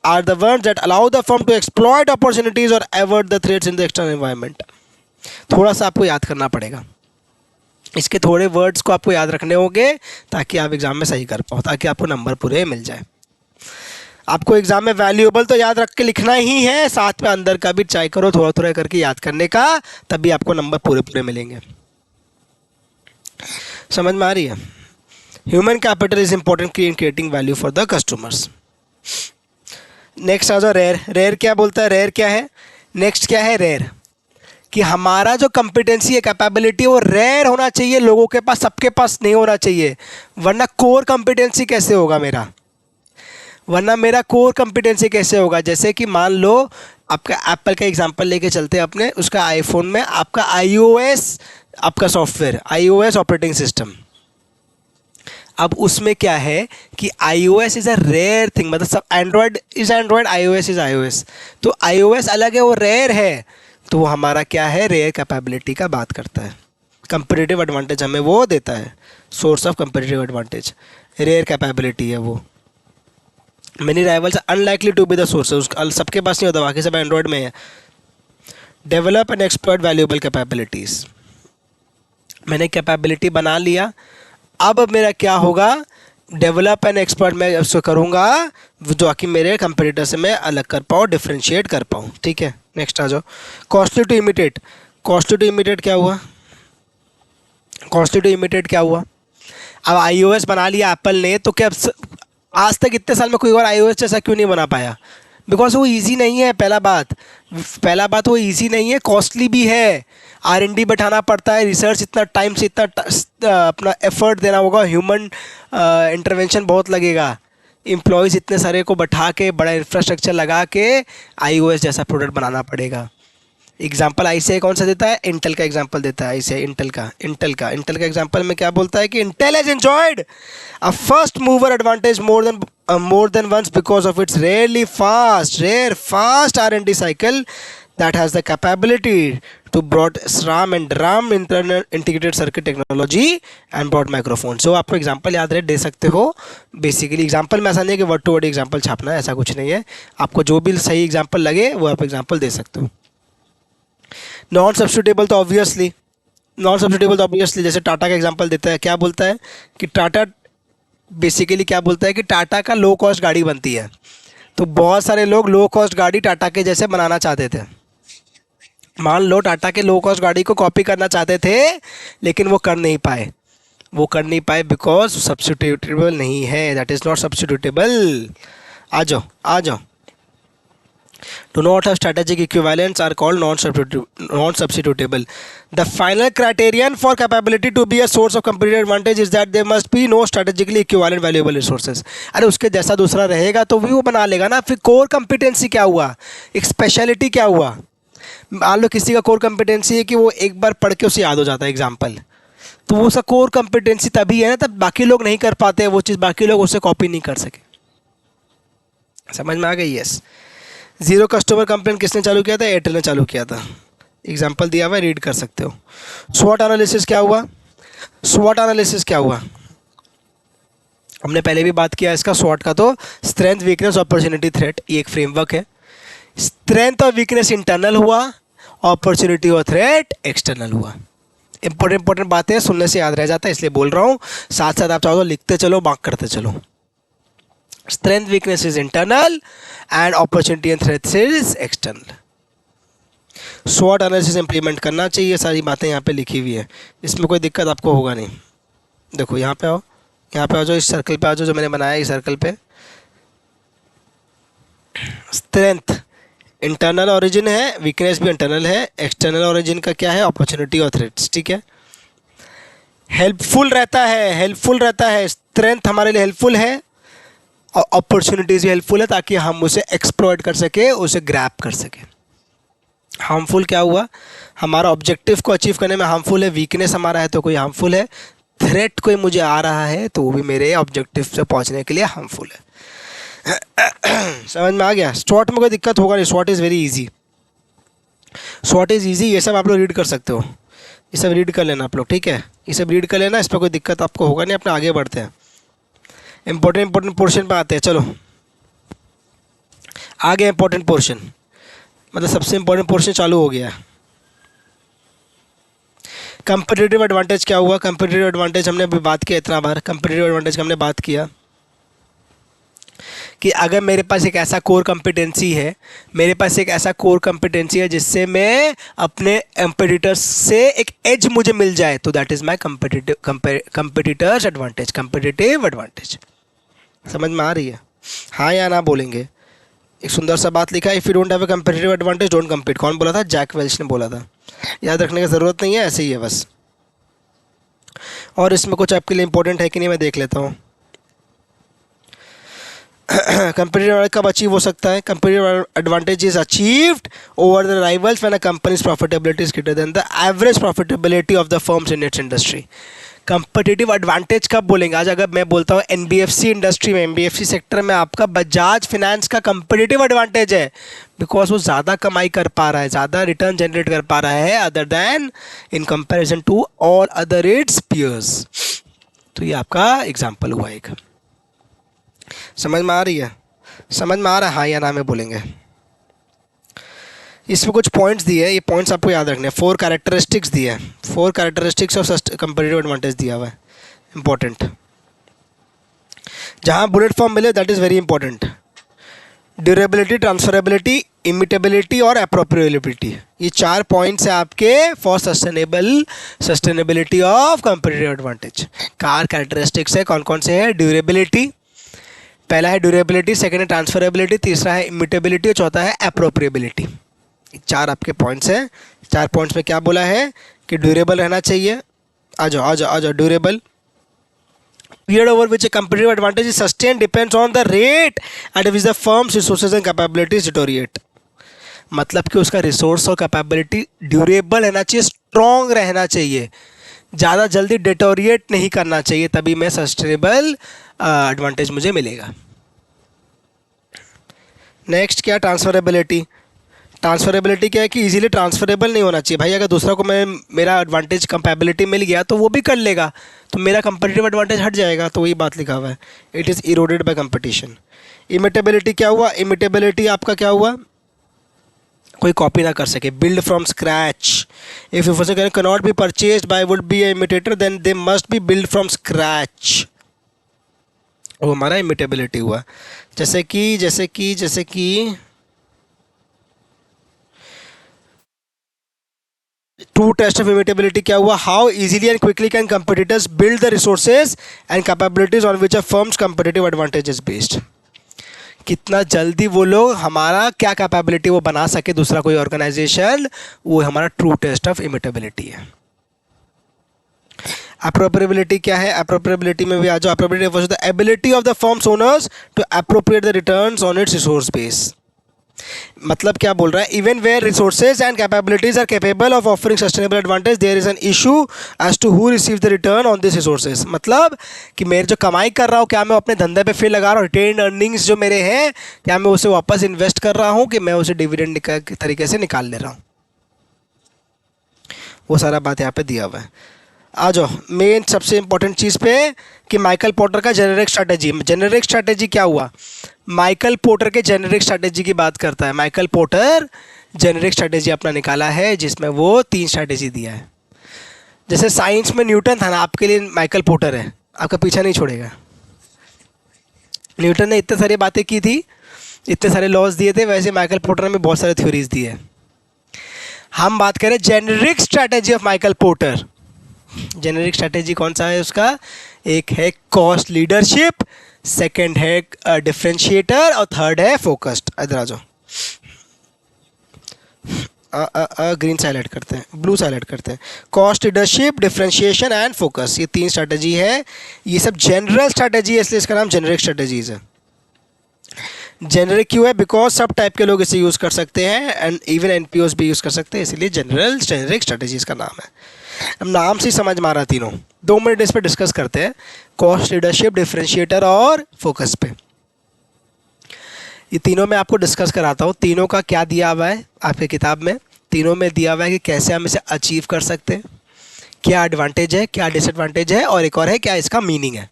are the words that allow the firm to exploit opportunities और avoid the threats in the external environment. थोड़ा सा आपको याद करना पड़ेगा, इसके थोड़े वर्ड्स को आपको याद रखने होंगे ताकि आप एग्जाम में सही कर पाओ, ताकि आपको नंबर पूरे मिल जाए। आपको एग्जाम में वैल्यूएबल तो याद रख के लिखना ही है, साथ में अंदर का भी ट्राई करो थोड़ा थोड़ा करके याद करने का, तभी आपको नंबर पूरे पूरे मिलेंगे। समझ में आ रही है? Human capital is important in creating value for the customers. Next आ जाओ, रेयर। रेयर क्या बोलता है? रेयर क्या है? नेक्स्ट क्या है? रेयर कि हमारा जो कंपिटेंसी है, कैपेबिलिटी, वो रेयर होना चाहिए, लोगों के पास, सबके पास नहीं होना चाहिए, वरना कोर कंपिटेंसी कैसे होगा मेरा? मेरा कोर कंपिटेंसी कैसे होगा? जैसे कि मान लो आपका एप्पल का एग्जांपल लेके चलते हैं अपने, उसका आईफोन में आपका iOS, आपका सॉफ्टवेयर iOS ऑपरेटिंग सिस्टम। अब उसमें क्या है कि iOS is a rare thing, मतलब सब Android is Android, iOS is iOS। तो iOS अलग है, वो रेयर है, तो वो हमारा क्या है? रेयर कैपेबिलिटी का बात करता है। कंपेटिटिव एडवांटेज हमें वो देता है, source of competitive advantage, rare capability है वो। Many rivals unlikely to be the sources, सबके पास नहीं होता, बाकी सब एंड्रॉयड में है। Develop and exploit valuable capabilities. मैंने कैपेबिलिटी बना लिया, अब मेरा क्या होगा? डेवलप एंड एक्सपर्ट मैं उसको करूँगा जो कि मेरे कंपेटिटर से मैं अलग कर पाऊँ, डिफ्रेंशिएट कर पाऊँ, ठीक है। नेक्स्ट आ जाओ, costly to imitate. Costly to imitate क्या हुआ? कॉस्टली टू इमिटेट क्या हुआ? अब iOS बना लिया एप्पल ने, तो क्या आज तक इतने साल में कोई और iOS जैसा क्यों नहीं बना पाया? बिकॉज वो ईजी नहीं है। पहला बात वो ईजी नहीं है, कॉस्टली भी है, R&D बैठाना पड़ता है, रिसर्च इतना टाइम से इतना अपना एफर्ट देना होगा, ह्यूमन इंटरवेंशन बहुत लगेगा, एम्प्लॉयज़ इतने सारे को बैठा के बड़ा इंफ्रास्ट्रक्चर लगा के iOS जैसा प्रोडक्ट बनाना पड़ेगा। एग्जाम्पल ICI कौन सा देता है? इंटेल का एग्जाम्पल देता है ICI, इंटेल का एग्जाम्पल में क्या बोलता है कि Intel has enjoyed a first mover advantage more than once because of its rare fast R&D cycle that has the capability to brought SRAM and DRAM internal integrated circuit technology and brought microphone। so आपको example याद रहे दे सकते हो। Basically example में ऐसा नहीं है कि वर्ड टू वर्ड एग्जाम्पल छापना है, ऐसा कुछ नहीं है, आपको जो भी सही एग्जाम्पल लगे वो आप एग्जाम्पल दे सकते हो। नॉन सब्स्टिट्यूटेबल तो ऑब्वियसली जैसे टाटा का एग्जांपल देता है, क्या बोलता है कि टाटा बेसिकली क्या बोलता है कि टाटा का लो कॉस्ट गाड़ी बनती है, तो बहुत सारे लोग लो कॉस्ट गाड़ी टाटा के जैसे बनाना चाहते थे। मान लो टाटा के लो कॉस्ट गाड़ी को कॉपी करना चाहते थे, लेकिन वो कर नहीं पाए बिकॉज सब्स्टिट्यूटेबल नहीं है, दैट इज़ नॉट सब्स्टिट्यूटेबल। आ जाओ do not have strategic equivalents are called non-substitutable. The final criterion for capability to be a source of competitive advantage is that there must be no strategically equivalent valuable resources। अरे उसके जैसा दूसरा रहेगा तो भी वो बना लेगा ना। फिर कोर कंपिटेंसी क्या हुआ? एक स्पेशलिटी क्या हुआ? मान लो किसी का कोर कंपिटेंसी है कि वो एक बार पढ़ के उसे याद हो जाता है एग्जाम्पल, तो वो उसका कोर कंपिटेंसी तभी है ना, तब बाकी लोग नहीं कर पाते वो चीज़, बाकी लोग उससे कॉपी नहीं कर सके। समझ में आ गई? यस। जीरो कस्टमर कंप्लेन किसने चालू किया था? एयरटेल ने चालू किया था। एग्जाम्पल दिया हुआ है, रीड कर सकते हो। स्वॉट एनालिसिस क्या हुआ? स्वॉट एनालिसिस क्या हुआ? हमने पहले भी बात किया इसका स्वॉट का, तो स्ट्रेंथ, वीकनेस, अपॉर्चुनिटी, थ्रेट, ये एक फ्रेमवर्क है। स्ट्रेंथ और वीकनेस इंटरनल हुआ, अपॉर्चुनिटी और थ्रेट एक्सटर्नल हुआ। इंपॉर्टेंट बातें सुनने से याद रह जाता है, इसलिए बोल रहा हूँ। साथ साथ आप चाहो तो लिखते चलो, मार्क करते चलो। Strength weakness is internal and opportunity and threat is external. स्वॉट एनालिसिस इंप्लीमेंट करना चाहिए, सारी बातें यहाँ पे लिखी हुई है, इसमें कोई दिक्कत आपको होगा नहीं। देखो यहाँ पे आओ, यहाँ पे आ जाओ, इस सर्कल पे आ जाओ जो मैंने बनाया है, इस सर्कल पे। स्ट्रेंथ इंटरनल ओरिजिन है, वीकनेस भी इंटरनल है, एक्सटर्नल ओरिजिन का क्या है? अपॉर्चुनिटी और थ्रेट्स, ठीक है। हेल्पफुल रहता है, हेल्पफुल रहता है। स्ट्रेंथ हमारे लिए हेल्पफुल है और अपॉर्चुनिटीज भी हेल्पफुल है, ताकि हम उसे एक्सप्लॉइट कर सके, उसे ग्रैब कर सके। हार्मफुल क्या हुआ? हमारा ऑब्जेक्टिव को अचीव करने में हार्मफुल है। वीकनेस हमारा है तो कोई हार्मफुल है। थ्रेट कोई मुझे आ रहा है तो वो भी मेरे ऑब्जेक्टिव से पहुंचने के लिए हार्मफुल है। समझ में आ गया? स्वॉट में कोई दिक्कत होगा नहीं, स्वॉट is very easy, स्वॉट is easy. ये सब आप लोग रीड कर सकते हो, ये सब रीड कर लेना आप लोग, ठीक है। ये सब रीड कर लेना, इस पर कोई दिक्कत आपको होगा नहीं। अपने आगे बढ़ते हैं, इंपॉर्टेंट पोर्शन पे आते हैं। चलो आगे इंपॉर्टेंट पोर्शन, मतलब सबसे इंपॉर्टेंट पोर्शन चालू हो गया। कंपटीटिव एडवांटेज क्या हुआ? कंपटीटिव एडवांटेज हमने अभी बात किया इतना बार। कंपटीटिव एडवांटेज का हमने बात किया कि अगर मेरे पास एक ऐसा कोर कॉम्पिटेंसी है, मेरे पास एक ऐसा कोर कॉम्पिटेंसी है जिससे मैं अपने कंपटीटर्स से एक एज मुझे मिल जाए, तो that is my competitors advantage, competitive advantage. समझ में आ रही है? हाँ या ना बोलेंगे। एक सुंदर सा बात लिखा है, if you don't have a competitive advantage don't compete. कौन बोला था? जैक वेल्च ने बोला था। याद रखने की ज़रूरत नहीं है, ऐसे ही है बस। और इसमें कुछ आपके लिए इंपॉर्टेंट है कि नहीं, मैं देख लेता हूँ। कंपटीटिव एडवांटेज कब अचीव हो सकता है? Competitive advantage is achieved over the rivals when a companies profitability is greater than the average profitability of the firms in its industry. Competitive advantage कब बोलेंगे? आज अगर मैं बोलता हूँ एनबीएफसी इंडस्ट्री में, एनबीएफसी सेक्टर में आपका बजाज फाइनेंस का कंपटीटिव एडवांटेज है, बिकॉज वो ज़्यादा कमाई कर पा रहा है, ज़्यादा रिटर्न जनरेट कर पा रहा है other than in comparison to all other its peers. तो ये आपका एग्जाम्पल हुआ एक। समझ में आ रही है? समझ में आ रहा है? हाँ या ना में बोलेंगे। इसमें कुछ पॉइंट्स दिए हैं, ये पॉइंट्स आपको याद रखने हैं। 4 कैरेक्टरिस्टिक्स दिए हैं, 4 कैरेक्टरिस्टिक्स ऑफ कंपटीटिव एडवांटेज दिया हुआ है, इंपॉर्टेंट। जहाँ बुलेट फॉर्म मिले that is very important. Durability, transferability, imitability और अप्रोप्रिएबिलिटी, ये 4 पॉइंट्स हैं आपके for sustainability of competitive advantage. 4 characteristics है, कौन कौन से हैं? ड्यूरेबिलिटी, पहला है ड्यूरेबिलिटी, सेकंड है ट्रांसफरेबिलिटी, तीसरा है इमिटेबिलिटी और चौथा है अप्रोप्रिएबिलिटी। 4 आपके पॉइंट्स हैं। 4 पॉइंट्स में क्या बोला है कि ड्यूरेबल रहना चाहिए। आ जाओ आ जाओ आ जाओ। Durable, period over which a competitive advantage is sustained depends on the rate at which the firm's resources and capabilities deteriorate। मतलब कि उसका रिसोर्स और कैपेबिलिटी ड्यूरेबल रहना चाहिए, स्ट्रॉन्ग रहना चाहिए, ज़्यादा जल्दी डिटोरिएट नहीं करना चाहिए, तभी मैं सस्टेनेबल एडवांटेज मुझे मिलेगा। नेक्स्ट क्या? ट्रांसफरेबिलिटी। ट्रांसफरेबिलिटी क्या है कि इजीली ट्रांसफरेबल नहीं होना चाहिए। भाई अगर दूसरा को मैं मेरा एडवांटेज कैपेबिलिटी मिल गया तो वो भी कर लेगा, तो मेरा कंपटीटिव एडवांटेज हट जाएगा, तो वही बात लिखा हुआ है, it is eroded by competition. Imitability क्या हुआ? इमिटेबिलिटी आपका क्या हुआ? कोई कॉपी ना कर सके, build from scratch. If you can not be purchased by would be a imitator then they must be build from scratch, वो हमारा इमिटेबिलिटी हुआ। जैसे कि ट्रू टेस्ट ऑफ इमिटेबिलिटी क्या हुआ? How easily and quickly can competitors build the resources and capabilities on which a firms competitive advantage is based. कितना जल्दी वो लोग हमारा क्या कैपेबिलिटी वो बना सके दूसरा कोई ऑर्गेनाइजेशन, वो हमारा ट्रू टेस्ट ऑफ इमिटेबिलिटी है। अप्रोप्रिएबिलिटी क्या है? अप्रोप्रिएबिलिटी में भी आ जाओ। Appropriability was the ability of the firm's owners to appropriate the returns on its resource base. मतलब क्या बोल रहा है, even where resources and capabilities are capable of offering sustainable advantage there is an issue as to who receive the return on this resources. मतलब कि मेरे जो कमाई कर रहा हूँ, क्या मैं अपने धंधे पे फिर लगा रहा हूँ, रिटेन अर्निंग्स जो मेरे हैं, क्या मैं उसे वापस इन्वेस्ट कर रहा हूँ कि मैं उसे डिविडेंड तरीके से निकाल ले रहा हूँ। वो सारा बात यहाँ पे दिया हुआ है। आ जाओ मेन सबसे इंपॉर्टेंट चीज़ पे कि माइकल पोर्टर का जेनेरिक स्ट्रैटेजी। जेनेरिक स्ट्रैटेजी क्या हुआ, माइकल पोर्टर के जेनेरिक स्ट्रैटेजी की बात करता है। माइकल पोर्टर जेनेरिक स्ट्रैटेजी अपना निकाला है जिसमें वो 3 स्ट्रैटेजी दिया है। जैसे साइंस में न्यूटन था ना, आपके लिए माइकल पोर्टर है, आपका पीछा नहीं छोड़ेगा। न्यूटन ने इतने सारी बातें की थी, इतने सारे लॉज दिए थे, वैसे माइकल पोर्टर ने भी बहुत सारे थ्योरीज दिए हैं। हम बात करें generic strategy of Michael porter. Generic strategy कौन सा है उसका, एक है कॉस्ट लीडरशिप, सेकंड है डिफरेंशिएटर और थर्ड है फोकस्ड। इधर आ जाओ, ग्रीन साइलेंट करते हैं, ब्लू साइलेंट करते हैं। Cost leadership, differentiation and focus, ये 3 स्ट्रैटेजी है। ये सब जनरल स्ट्रैटेजी है, इसलिए इसका नाम जेनेरिक स्ट्रैटेजीज है। जेनेरिक क्यों है, बिकॉज सब टाइप के लोग इसे यूज़ कर सकते हैं एंड इवन एनपीओज भी यूज़ कर सकते हैं, इसलिए जेनेरिक स्ट्रैटेजीज का नाम है। अब नाम से ही समझ में आ रहा, तीनों 2 मिनट इस पर डिस्कस करते हैं, कॉस्ट लीडरशिप, डिफरेंशिएटर और फोकस पे। ये तीनों मैं आपको डिस्कस कराता हूँ। तीनों का क्या दिया हुआ है आपके किताब में, तीनों में दिया हुआ है कि कैसे हम इसे अचीव कर सकते हैं, क्या एडवांटेज है, क्या डिसएडवांटेज है, और एक और है क्या इसका मीनिंग है।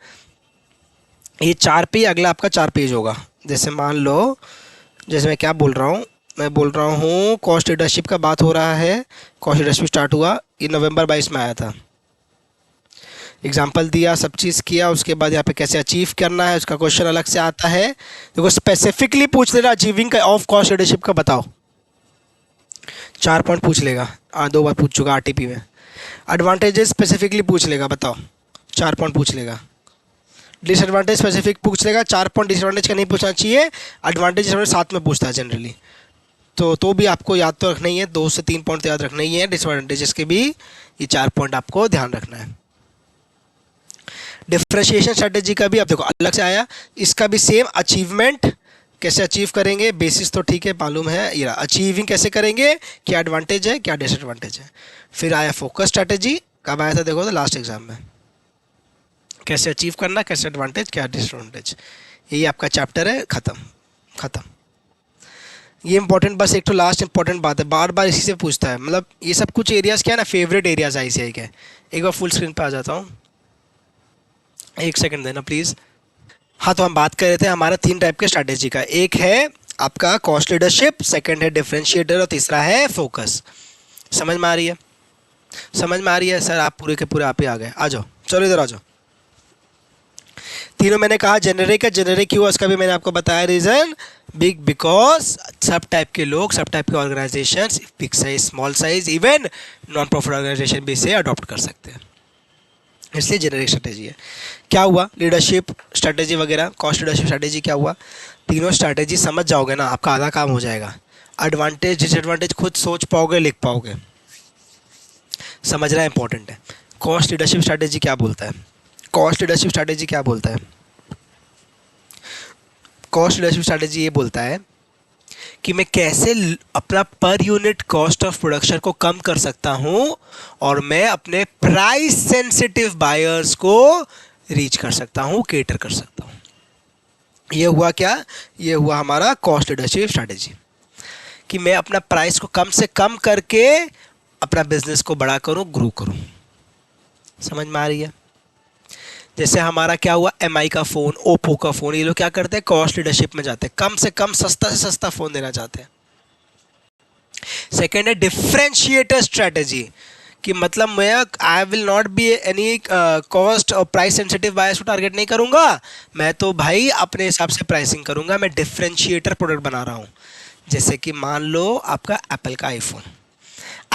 ये 4 पेज, अगला आपका 4 पेज होगा। जैसे मान लो, जैसे मैं क्या बोल रहा हूँ, मैं बोल रहा हूँ कॉस्ट लीडरशिप का बात हो रहा है। कॉस्ट लीडरशिप स्टार्ट हुआ, ये नवंबर 22 में आया था। एग्जाम्पल दिया, सब चीज़ किया, उसके बाद यहाँ पे कैसे अचीव करना है उसका क्वेश्चन अलग से आता है। देखो स्पेसिफिकली पूछ लेगा अचीविंग का ऑफ कॉस्ट लीडरशिप का बताओ, 4 पॉइंट पूछ लेगा। 2 बार पूछ चुका आरटीपी में। एडवांटेजेस स्पेसिफिकली पूछ लेगा, बताओ, 4 पॉइंट पूछ लेगा। डिसएडवांटेज स्पेसिफिक पूछ लेगा, 4 पॉइंट डिसएडवांटेज का नहीं पूछना चाहिए, एडवांटेज साथ में पूछता है जनरली। तो भी आपको याद तो रखना ही है, 2 से 3 पॉइंट तो याद रखना ही है। डिसएडवांटेजेस के भी ये 4 पॉइंट आपको ध्यान रखना है। डिफरेंशिएशन स्ट्रेटेजी का भी आप देखो अलग से आया, इसका भी सेम, अचीवमेंट कैसे अचीव करेंगे, बेसिस तो ठीक है मालूम है, ये अचीविंग कैसे करेंगे, क्या एडवांटेज है क्या डिसएडवांटेज है। फिर आया फोकस स्ट्रेटेजी, कब आया था देखो तो लास्ट एग्जाम में, कैसे अचीव करना, कैसे एडवांटेज क्या डिसएडवांटेज। यही आपका चैप्टर है, ख़त्म। ये इंपॉर्टेंट, बस एक तो लास्ट इंपॉर्टेंट बात है, बार बार इसी से पूछता है। मतलब ये सब कुछ एरियाज़ क्या है ना, फेवरेट एरियाज़ ICI के। एक बार फुल स्क्रीन पे आ जाता हूँ, 1 सेकंड देना प्लीज़। हाँ, तो हम बात कर रहे थे हमारा 3 टाइप के स्ट्रैटेजी का। एक है आपका कॉस्ट लीडरशिप, सेकंड है डिफरेंशिएटर और तीसरा है फोकस। समझ में आ रही है, समझ में आ रही है सर? आप पूरे के पूरे आप ही आ गए, आ जाओ, चलो इधर आ जाओ। तीनों मैंने कहा जेनेरिक है, जेनेरिक क्यों, उसका भी मैंने आपको बताया रीज़न, बिकॉज सब टाइप के लोग, सब टाइप के organisations, big size, small size, even non profit organisation भी इसे अडॉप्ट कर सकते हैं, इसलिए जेनेरिक स्ट्रेटेजी है। क्या हुआ, लीडरशिप स्ट्रेटेजी वगैरह, कॉस्ट लीडरशिप स्ट्रेटेजी क्या हुआ, तीनों स्ट्रेटेजी समझ जाओगे ना, आपका आधा काम हो जाएगा। एडवांटेज डिसएडवांटेज खुद सोच पाओगे, लिख पाओगे, समझना इंपॉर्टेंट है। कॉस्ट लीडरशिप स्ट्रेटेजी क्या बोलता है, कॉस्ट लीडरशिप स्ट्रेटेजी क्या बोलता है, कॉस्ट लीडरशिप स्ट्रेटेजी ये बोलता है कि मैं कैसे अपना per unit cost of production को कम कर सकता हूं और मैं अपने प्राइस सेंसिटिव बायर्स को रीच कर सकता हूं, केटर कर सकता हूं। ये हुआ क्या, ये हुआ हमारा कॉस्ट लीडरशिप स्ट्रेटेजी, कि मैं अपना प्राइस को कम से कम करके अपना बिजनेस को बड़ा करूं, ग्रो करूं। समझ में आ रही है? जैसे हमारा क्या हुआ, MI का फ़ोन, ओप्पो का फ़ोन, ये लोग क्या करते हैं, कॉस्ट लीडरशिप में जाते हैं, कम से कम सस्ता से सस्ता फ़ोन देना चाहते हैं। सेकेंड है डिफरेंशिएटर स्ट्रेटेजी, कि मतलब मैं I will not be any cost और प्राइस सेंसिटिव बायर्स को टारगेट नहीं करूँगा, मैं तो भाई अपने हिसाब से प्राइसिंग करूँगा, मैं डिफरेंशिएटर प्रोडक्ट बना रहा हूँ। जैसे कि मान लो आपका एप्पल का आईफोन,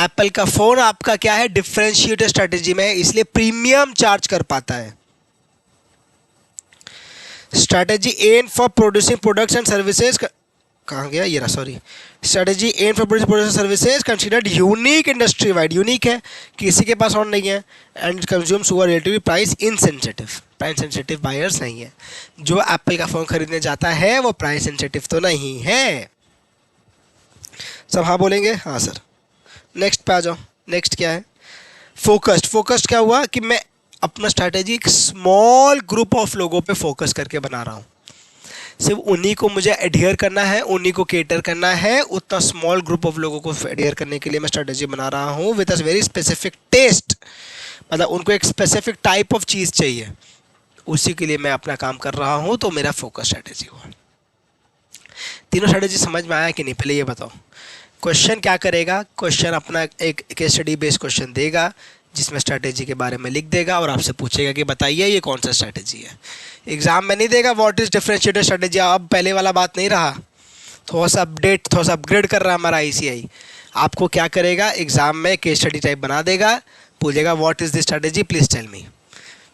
एप्पल का फ़ोन आपका क्या है, डिफरेंशिएटर स्ट्रेटेजी में है, इसलिए प्रीमियम चार्ज कर पाता है। Strategy aim for producing products and services, कहाँ गया ये रहा, sorry. Strategy aim for producing products and services considered unique industry wide, unique है, किसी के पास और नहीं है, एंड कंज्यूम्स हुआ relatively price insensitive, price sensitive buyers नहीं है। जो एप्पल का फ़ोन खरीदने जाता है वो प्राइस सेंसिटिव तो नहीं है। सब हाँ बोलेंगे? हाँ सर। नेक्स्ट पे आ जाओ। नेक्स्ट क्या है? फोकस्ड। फोकस्ड क्या हुआ कि मैं अपना स्ट्रैटेजी एक स्मॉल ग्रुप ऑफ लोगों पे फोकस करके बना रहा हूँ। सिर्फ उन्हीं को मुझे एडियर करना है, उन्हीं को केटर करना है, उतना स्मॉल ग्रुप ऑफ लोगों को एडियर करने के लिए मैं स्ट्रैटेजी बना रहा हूँ with a very specific test. मतलब उनको एक स्पेसिफिक टाइप ऑफ चीज़ चाहिए, उसी के लिए मैं अपना काम कर रहा हूँ, तो मेरा फोकस स्ट्रैटेजी हुआ। तीनों स्ट्रैटेजी समझ में आया कि नहीं? पहले ये बताओ। क्वेश्चन क्या करेगा? क्वेश्चन अपना एक केस स्टडी बेस्ड क्वेश्चन देगा जिसमें स्ट्रैटेजी के बारे में लिख देगा और आपसे पूछेगा कि बताइए ये कौन सा स्ट्रैटेजी है। एग्जाम में नहीं देगा व्हाट इज डिफरेंशिएटेड स्ट्रैटेजी, अब पहले वाला बात नहीं रहा, थोड़ा सा अपडेट, थोड़ा सा अपग्रेड कर रहा है हमारा ICI। आपको क्या करेगा? एग्जाम में केस स्टडी टाइप बना देगा, पूछेगा what is this strategy please tell me.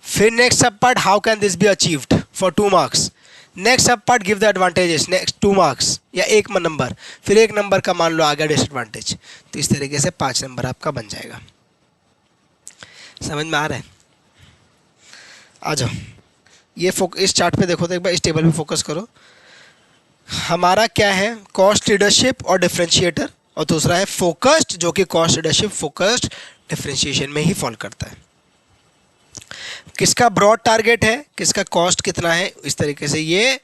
फिर next sub part, how can this be achieved for 2 marks. Next sub part, give the advantages, next 2 marks या 1 नंबर, फिर 1 नंबर का मान लो आ गया डिसएडवांटेज, तो इस तरीके से 5 नंबर आपका बन जाएगा। समझ में आ रहा है? आ जाओ, ये इस चार्ट पे देखो तो एक बार, इस टेबल पे फोकस करो। हमारा क्या है? कॉस्ट लीडरशिप और डिफरेंशिएटर, और दूसरा है फोकस्ड, जो कि कॉस्ट लीडरशिप फोकस्ड डिफरेंशिएशन में ही फॉल करता है। किसका ब्रॉड टारगेट है, किसका कॉस्ट कितना है, इस तरीके से ये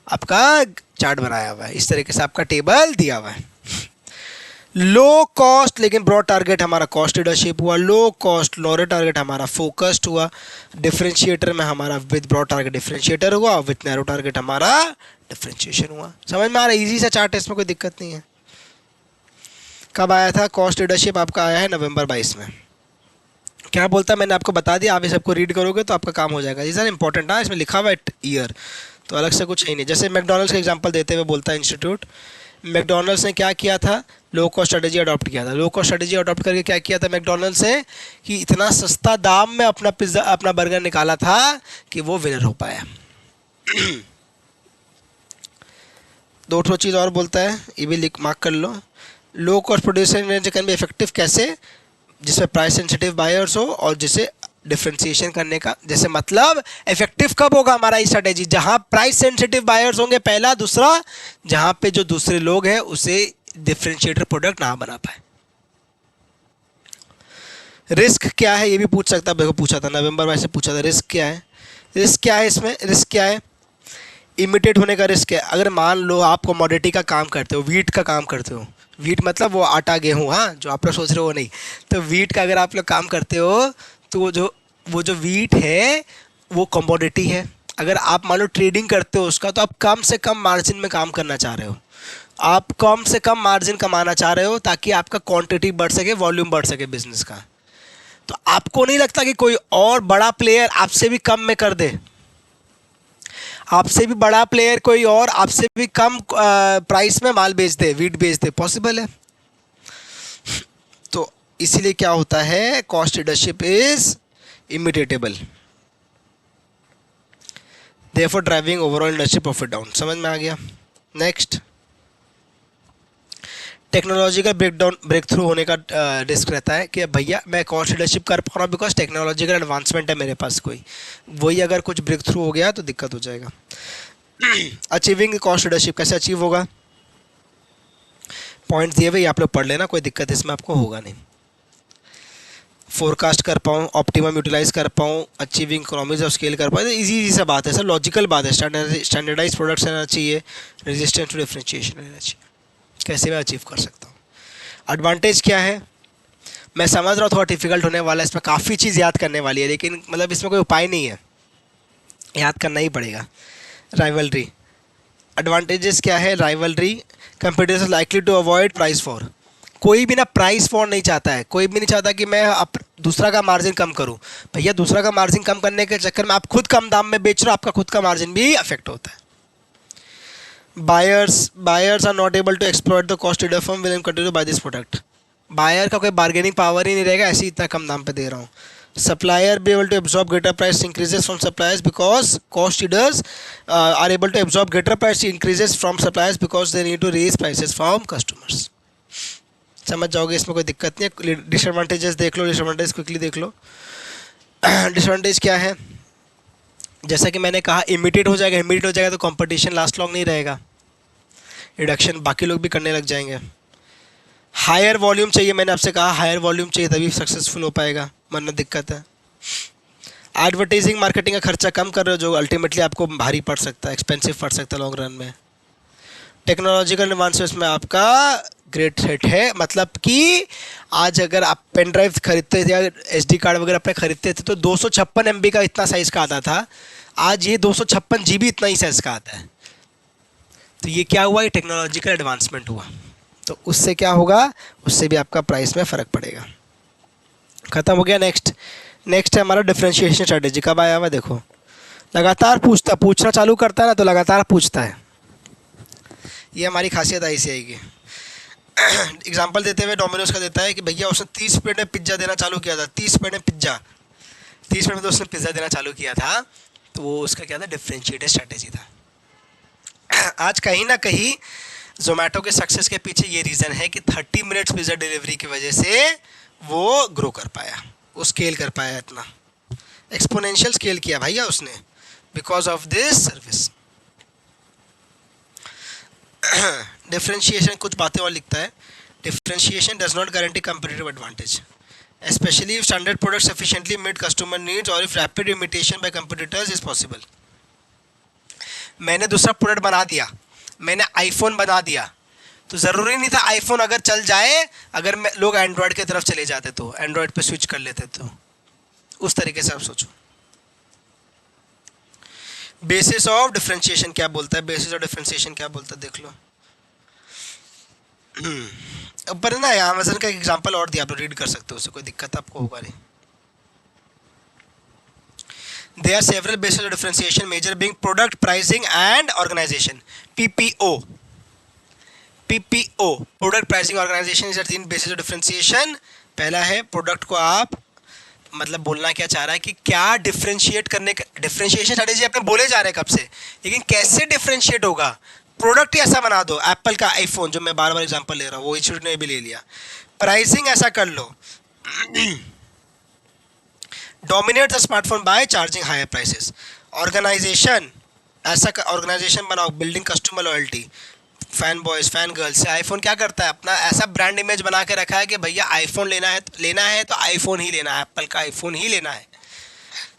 आपका चार्ट बनाया हुआ है, इस तरीके से आपका टेबल दिया हुआ है। लो कॉस्ट लेकिन ब्रॉड टारगेट हमारा कॉस्ट लीडरशिप हुआ, लो कॉस्ट लोअर टारगेट हमारा फोकस्ड हुआ, डिफरेंशिएटर में हमारा विद ब्रॉड टारगेट डिफरेंशिएटर हुआ, विद नैरो टारगेट हमारा डिफरेंशिएशन हुआ। समझ में आ रहा है? इजी सा चार्ट है, इसमें कोई दिक्कत नहीं है। कब आया था कॉस्ट लीडरशिप? आपका आया है नवंबर 22 में। क्या बोलता है मैंने आपको बता दिया, आप ये सबको रीड करोगे तो आपका काम हो जाएगा। ये सर इंपॉर्टेंट है, इसमें लिखा हुआ है ईयर, तो अलग से कुछ है ही नहीं। जैसे मैकडॉनल्ड्स का एग्जांपल देते हुए बोलता है इंस्टीट्यूट, मैकडॉनल्ड्स ने क्या किया था? लो कॉस्ट स्ट्रेटेजी अडॉप्ट किया था। लो कॉस्ट स्ट्रेटेजी अडॉप्ट करके क्या किया था मैकडॉनल्ड्स ने कि इतना सस्ता दाम में अपना पिज्ज़ा, अपना बर्गर निकाला था कि वो विनर हो पाया। 2 चीज़ और बोलता है, ये भी लिख मार्क कर लो। Low cost producer can be effective कैसे? जिसमें प्राइस सेंसिटिव बायर्स हो और जिसे डिफ्रेंशिएशन करने का, जैसे मतलब इफेक्टिव कब होगा हमारा ये स्ट्रेटेजी? जहां प्राइस सेंसिटिव बायर्स होंगे, पहला। दूसरा, जहां पे जो दूसरे लोग हैं उसे डिफरेंशिएटर प्रोडक्ट ना बना पाए। रिस्क क्या है ये भी पूछ सकता है, देखो पूछा था नवंबर में से पूछा था। रिस्क क्या है? रिस्क क्या है इसमें? रिस्क क्या है? इमिटेट होने का रिस्क है। अगर मान लो आप कमोडिटी का काम करते हो, वीट का काम करते हो, वीट मतलब वो आटा गेहूँ, हाँ, जो आप लोग सोच रहे हो वो नहीं, तो वीट का अगर आप लोग काम करते हो तो वो जो वीट है वो कमोडिटी है। अगर आप मान लो ट्रेडिंग करते हो उसका, तो आप कम से कम मार्जिन में काम करना चाह रहे हो, आप कम से कम मार्जिन कमाना चाह रहे हो ताकि आपका क्वांटिटी बढ़ सके, वॉल्यूम बढ़ सके बिजनेस का। तो आपको नहीं लगता कि कोई और बड़ा प्लेयर आपसे भी कम में कर दे? आपसे भी बड़ा प्लेयर कोई और आपसे भी कम प्राइस में माल बेच दे, वीट बेच दे? पॉसिबल है। तो इसीलिए क्या होता है? Cost leadership is imitable, therefore driving overall industry profit down. समझ में आ गया? नेक्स्ट, टेक्नोलॉजिकल ब्रेक थ्रू होने का रिस्क रहता है कि भैया मैं कॉस्ट लीडरशिप कर पा रहा हूँ बिकॉज टेक्नोलॉजिकल एडवांसमेंट है मेरे पास कोई, वही अगर कुछ ब्रेक थ्रू हो गया तो दिक्कत हो जाएगा। अचीविंग कॉस्ट लीडरशिप कैसे अचीव होगा? पॉइंट्स दिए हुए आप लोग पढ़ लेना, कोई दिक्कत इसमें आपको होगा नहीं। फोरकास्ट कर पाऊँ, ऑप्टिमम यूटिलाइज कर पाऊँ, अचीविंग इकोनॉमीज ऑफ स्केल कर पाऊँ, इजी इजी सा बात है सर, लॉजिकल बात है। स्टैंडर्डाइज प्रोडक्ट्स रहना चाहिए, रेजिस्टेंस टू डिफरेंशिएशन रहना चाहिए, कैसे मैं अचीव कर सकता हूँ। एडवांटेज क्या है? मैं समझ रहा हूँ थोड़ा डिफिकल्ट होने वाला है, इसमें काफ़ी चीज़ याद करने वाली है, लेकिन मतलब इसमें कोई उपाय नहीं है, याद करना ही पड़ेगा। राइवलरी, एडवांटेजेस क्या है? Rivalry, competitors likely to avoid price war. कोई भी ना प्राइस वॉर नहीं चाहता है, कोई भी नहीं चाहता कि मैं दूसरा का मार्जिन कम करूं। भैया दूसरा का मार्जिन कम करने के चक्कर में आप खुद कम दाम में बेच रहे हो, आपका खुद का मार्जिन भी अफेक्ट होता है। Buyers are not able to exploit the cost leader firm will continue buy this product. Buyer का कोई बार्गेनिंग पावर ही नहीं रहेगा, ऐसे इतना कम दाम पे दे रहा हूँ। Supplier be able to absorb greater price increases from suppliers because cost leaders are able to absorb greater price increases from suppliers because they need to raise prices from customers. समझ जाओगे, इसमें कोई दिक्कत नहीं है। डिसएडवांटेजेस देख लो, disadvantage quickly देख लो। Disadvantage क्या है? जैसा कि मैंने कहा इमिटेट हो जाएगा तो कंपटीशन लास्ट लॉन्ग नहीं रहेगा, रिडक्शन बाकी लोग भी करने लग जाएंगे। हायर वॉल्यूम चाहिए, मैंने आपसे कहा हायर वॉल्यूम चाहिए तभी सक्सेसफुल हो पाएगा, वरना दिक्कत है। एडवर्टाइजिंग मार्केटिंग का खर्चा कम कर रहे हो जो अल्टीमेटली आपको भारी पड़ सकता है, एक्सपेंसिव पड़ सकता है लॉन्ग रन में। टेक्नोलॉजिकल एडवांसेस में आपका ग्रेट हिट है, मतलब कि आज अगर आप पेन ड्राइव खरीदते थे या एसडी कार्ड वगैरह अपने खरीदते थे तो 256 MB का इतना साइज़ का आता था, आज ये 256 GB इतना ही साइज़ का आता है। तो ये क्या हुआ, ये टेक्नोलॉजिकल एडवांसमेंट हुआ। तो उससे क्या होगा, उससे भी आपका प्राइस में फ़र्क पड़ेगा। ख़त्म हो गया। नेक्स्ट है हमारा डिफरेंशिएशन स्ट्रेटेजी। कब आया हुआ देखो, लगातार पूछना चालू करता है ना तो लगातार पूछता है, ये हमारी खासियत ऐसी आएगी। एग्जांपल देते हुए डोमिनोज का देता है कि भैया उसने 30 मिनट में पिज्ज़ा देना चालू किया था, 30 मिनट में पिज्ज़ा, 30 मिनट में तो उसने पिज़्ज़ा देना चालू किया था, तो वो उसका क्या था, डिफरेंशिएटेड स्ट्रैटेजी था। आज कहीं ना कहीं जोमेटो के सक्सेस के पीछे ये रीज़न है कि 30 मिनट्स पिज़्ज़ा डिलीवरी की वजह से वो ग्रो कर पाया, वो स्केल कर पाया, इतना एक्सपोनेंशियल स्केल किया भैया उसने, because of this service. Differentiation कुछ बातें और लिखता है, differentiation does not guarantee competitive advantage especially if standard products sufficiently meet customer needs or if rapid imitation by competitors is possible। मैंने दूसरा प्रोडक्ट बना दिया, मैंने आईफोन बना दिया, तो ज़रूरी नहीं था आईफोन अगर चल जाए, अगर लोग एंड्रॉयड की तरफ चले जाते तो एंड्रॉयड पे स्विच कर लेते, तो उस तरीके से आप सोचो। बेसिस ऑफ डिफरेंशिएशन क्या बोलता है, बेसिस ऑफ डिफरेंशिएशन क्या बोलता है देख लो। ऊपर ना अमेज़न का एग्जांपल और दिया, आप रीड कर सकते हो, उससे कोई दिक्कत आपको होगा नहीं। There are several bases of differentiation, major being product pricing and organization, PPO। PPO product pricing organization is the 3 bases of differentiation। पहला है प्रोडक्ट को आप, मतलब बोलना क्या चाह रहा है कि क्या डिफरेंशिएट करने का, डिफरेंशिएशन स्ट्रेटेजी अपने बोले जा रहे हैं कब से, लेकिन कैसे डिफरेंशिएट होगा। प्रोडक्ट ही ऐसा बना दो, एप्पल का आईफोन जो मैं बार बार एग्जांपल ले रहा हूँ, वो इंस्टीट्यूट ने भी ले लिया। प्राइसिंग ऐसा कर लो, dominate the smartphone by charging higher prices. Organisation ऐसा ऑर्गेनाइजेशन बनाओ, building customer loyalty, fan boys fan girls से। आईफोन क्या करता है, अपना ऐसा ब्रांड इमेज बना के रखा है कि भैया आईफोन लेना है तो आईफोन ही लेना है, एप्पल का आईफोन ही लेना है।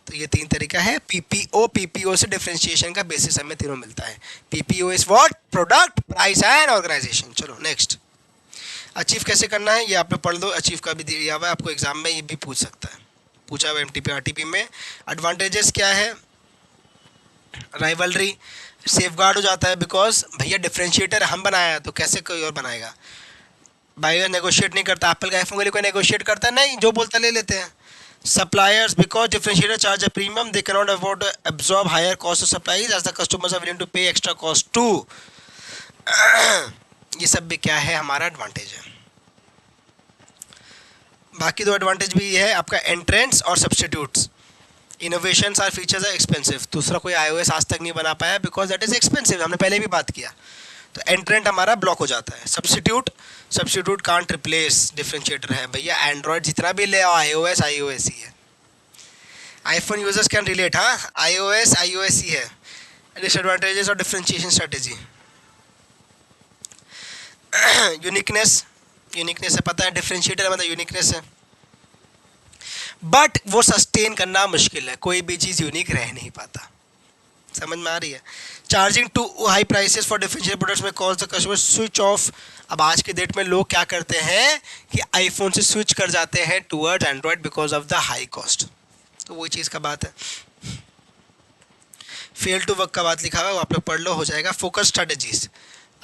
तो ये 3 तरीका है पीपीओ। पीपीओ से डिफरेंशिएशन का बेसिस हमें तीनों मिलता है। PPO is what, product price and organisation. चलो नेक्स्ट, अचीव कैसे करना है ये आप लोग पढ़ लो, अचीव का भी दिया हुआ है आपको, एग्जाम में ये भी पूछ सकता है, पूछा हुआ एमटीपी आरटीपी में। एडवांटेजेस क्या है, राइवलरी, सेफगार्ड हो जाता है बिकॉज भैया डिफरेंशिएटर हम बनाया है तो कैसे कोई और बनाएगा। बायर नेगोशिएट नहीं करता, एप्पल का आईफोन के लिए कोई नेगोशिएट करता है नहीं, जो बोलता ले लेते हैं। Suppliers, because differentiator charge a premium they can not afford to absorb higher cost of supplies as the customers are willing to pay extra cost too. ये सब भी क्या है, हमारा एडवांटेज है। बाकी 2 एडवांटेज भी है आपका, एंट्रेंट्स और substitutes. Innovations are features are expensive, दूसरा कोई iOS आज तक नहीं बना पाया बिकॉज दैट इज एक्सपेंसिव, हमने पहले भी बात किया। तो एंट्रेंट हमारा ब्लॉक हो जाता है। सब्सटीट्यूट कांट रिप्लेस डिफरेंशिएटर है भैया, एंड्रॉयड जितना भी ले आओ iOS ही है। आईफोन यूजर्स कैन रिलेट, हाँ iOS ही है। डिसएडवांटेजेस और डिफरेंशिएशन स्ट्रेटेजी, यूनिकनेस है, पता है डिफरेंशिएटर मतलब यूनिकनेस है, बट वो सस्टेन करना मुश्किल है, कोई भी चीज़ यूनिक रह नहीं पाता। समझ में आ रही है। Charging too high prices for differential products में cause the customer switch off. अब आज के डेट में लोग क्या करते हैं कि आईफोन से स्विच कर जाते हैं towards Android because of the high cost. तो वही चीज़ का बात है। फेल टू वर्क का बात लिखा हुआ है, वो आप लोग पढ़ लो, हो जाएगा। फोकस स्ट्रेटेजीज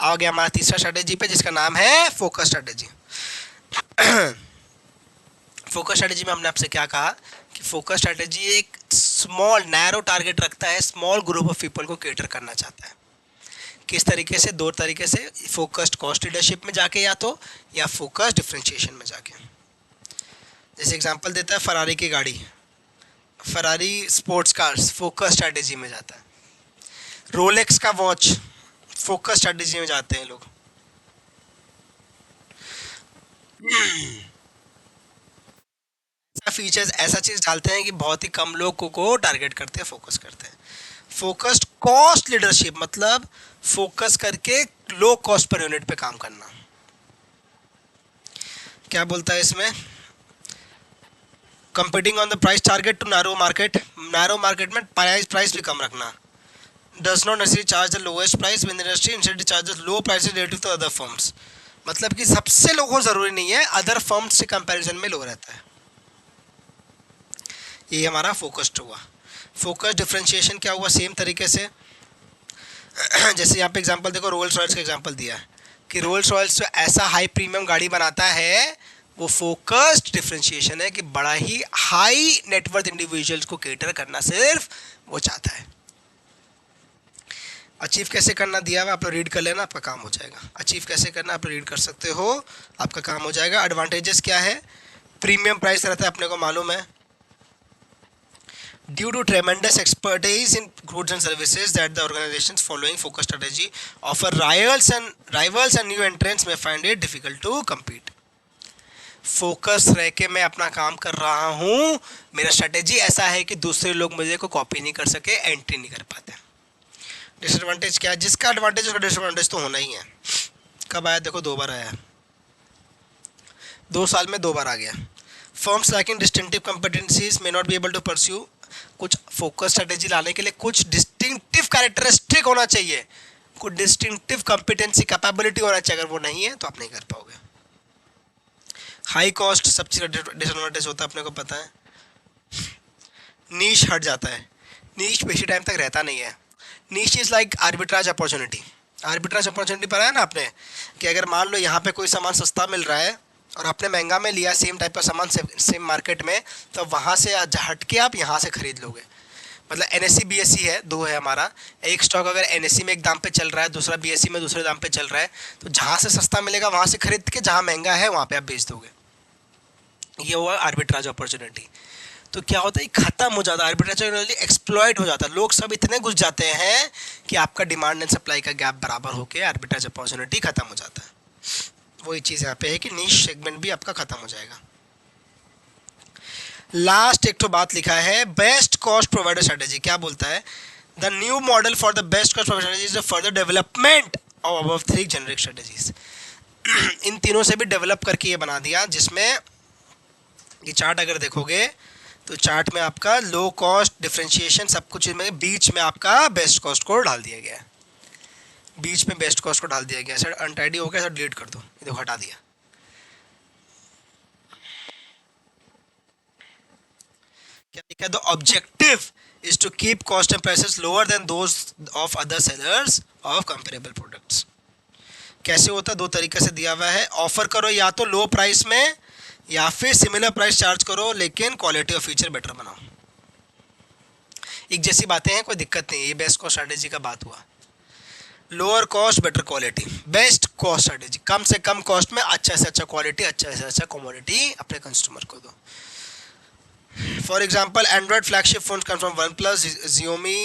आ गया हमारा तीसरा स्ट्रेटेजी पे, जिसका नाम है फोकस स्ट्रेटेजी। फोकस स्ट्रेटेजी में हमने आपसे क्या कहा कि फोकस स्ट्रेटेजी एक स्मॉल नैरो टारगेट रखता है, स्मॉल ग्रुप ऑफ पीपल को केटर करना चाहता है। किस तरीके से, 2 तरीके से, फोकस्ड कॉस्ट लीडरशिप में जाके या फोकस्ड डिफरेंशिएशन में जाके। जैसे एग्जांपल देता है फरारी की गाड़ी, Ferrari sports cars focus strategy में जाता है। रोलेक्स का वॉच फोकस स्ट्रेटेजी में जाते हैं लोग। फीचर्स ऐसा चीज़ डालते हैं कि बहुत ही कम लोगों को टारगेट करते हैं, फोकस करते हैं। फोकस्ड कॉस्ट लीडरशिप मतलब फोकस करके लो कॉस्ट पर यूनिट पे काम करना। क्या बोलता है इसमें, competing on the price target to narrow market में प्राइस भी कम रखना, does not necessary charge the lowest price with industry, instead charges low price relative to other firms. मतलब कि सबसे लो जरूरी नहीं है, अदर फर्म्स से कंपैरिजन में लो रहता है। ये हमारा फोकस्ड हुआ। फोकस डिफरेंशिएशन क्या हुआ, सेम तरीके से जैसे यहाँ पे एग्जांपल देखो, रोल्स रॉयल्स का एग्जांपल दिया है कि रोल्स रॉयल्स जो ऐसा हाई प्रीमियम गाड़ी बनाता है वो फोकस्ड डिफरेंशिएशन है कि बड़ा ही हाई नेटवर्थ इंडिविजुअल्स को केटर करना सिर्फ वो चाहता है। अचीव कैसे करना दिया हुआ, आप लोग रीड कर लेना, आपका काम हो जाएगा। अचीव कैसे करना आप रीड कर सकते हो, आपका काम हो जाएगा। एडवांटेजेस क्या है, प्रीमियम प्राइस रहता है अपने को मालूम है, due to tremendous expertise in goods and services that the organisations following focus strategy offer rivals and new entrants में find it difficult to compete. Focus रह के मैं अपना काम कर रहा हूँ, मेरा स्ट्रेटेजी ऐसा है कि दूसरे लोग मुझे को कॉपी नहीं कर सके, एंट्री नहीं कर पाते। डिसएडवांटेज क्या है, जिसका एडवांटेज उसका डिसएडवांटेज तो होना ही है। कब आया देखो, 2 बार आया, 2 साल में 2 बार आ गया। Firms lacking distinctive competencies may not be able to pursue, कुछ फोकस स्ट्रेटेजी लाने के लिए कुछ डिस्टिंक्टिव कैरेक्टरिस्टिक होना चाहिए, कुछ डिस्टिंक्टिव कॉम्पिटेंसी कैपेबिलिटी होना चाहिए, अगर वो नहीं है तो आप नहीं कर पाओगे। हाई कॉस्ट सबसे डिसएडवांटेज होता है, अपने को पता है। नीश हट जाता है, नीश बेसी टाइम तक रहता नहीं है। नीश is like arbitrage opportunity. Arbitrage opportunity पर है ना आपने, कि अगर मान लो यहाँ पे कोई सामान सस्ता मिल रहा है और आपने महंगा में लिया सेम टाइप का सामान सेम मार्केट में, तो वहाँ से हट के आप यहाँ से खरीद लोगे। मतलब NSE BSE है, 2 है हमारा। एक स्टॉक अगर NSE में एक दाम पे चल रहा है, दूसरा BSE में दूसरे दाम पे चल रहा है, तो जहाँ से सस्ता मिलेगा वहाँ से खरीद के जहाँ महंगा है वहाँ पे आप बेच दोगे। ये हुआ आर्बिट्राज अपॉर्चुनिटी। तो क्या होता है, खत्म हो जाता है आर्बिट्राज अपॉर्चुनिटी, एक्सप्लॉइट हो जाता है। लोग सब इतने घुस जाते हैं कि आपका डिमांड एंड सप्लाई का गैप बराबर होकर आर्बिट्राज अपॉर्चुनिटी खत्म हो जाता है। वही चीज़ यहाँ पे है कि नीश सेगमेंट भी आपका खत्म हो जाएगा। लास्ट एक तो बात लिखा है, बेस्ट कॉस्ट प्रोवाइडर स्ट्रेटेजी। क्या बोलता है, the new model for the best cost provider strategy is the further development of above 3 generic strategies. इन तीनों से भी डेवलप करके ये बना दिया, जिसमें ये चार्ट अगर देखोगे तो चार्ट में आपका लो कॉस्ट डिफरेंशिएशन सब कुछ में, बीच में आपका बेस्ट कॉस्ट को डाल दिया गया है। बीच में बेस्ट कॉस्ट को डाल दिया गया। सर अनटाइडी हो गया, सर डिलीट कर दो, ये देखो हटा दिया। क्या लिखा है, the objective is to keep cost and prices lower than those of other sellers of comparable products. कैसे होता है, 2 तरीके से दिया हुआ है। ऑफर करो या तो लो प्राइस में, या फिर सिमिलर प्राइस चार्ज करो लेकिन क्वालिटी और फीचर बेटर बनाओ। एक जैसी बातें हैं, कोई दिक्कत नहीं है। ये बेस्ट कॉस्ट स्ट्रेटेजी का बात हुआ। Lower cost better quality, best cost strategy, कम से कम कॉस्ट में अच्छा से अच्छा क्वालिटी, अच्छा से अच्छा कमोडिटी अपने कंज्यूमर को दो। For example, Android flagship phone come from OnePlus, Xiaomi,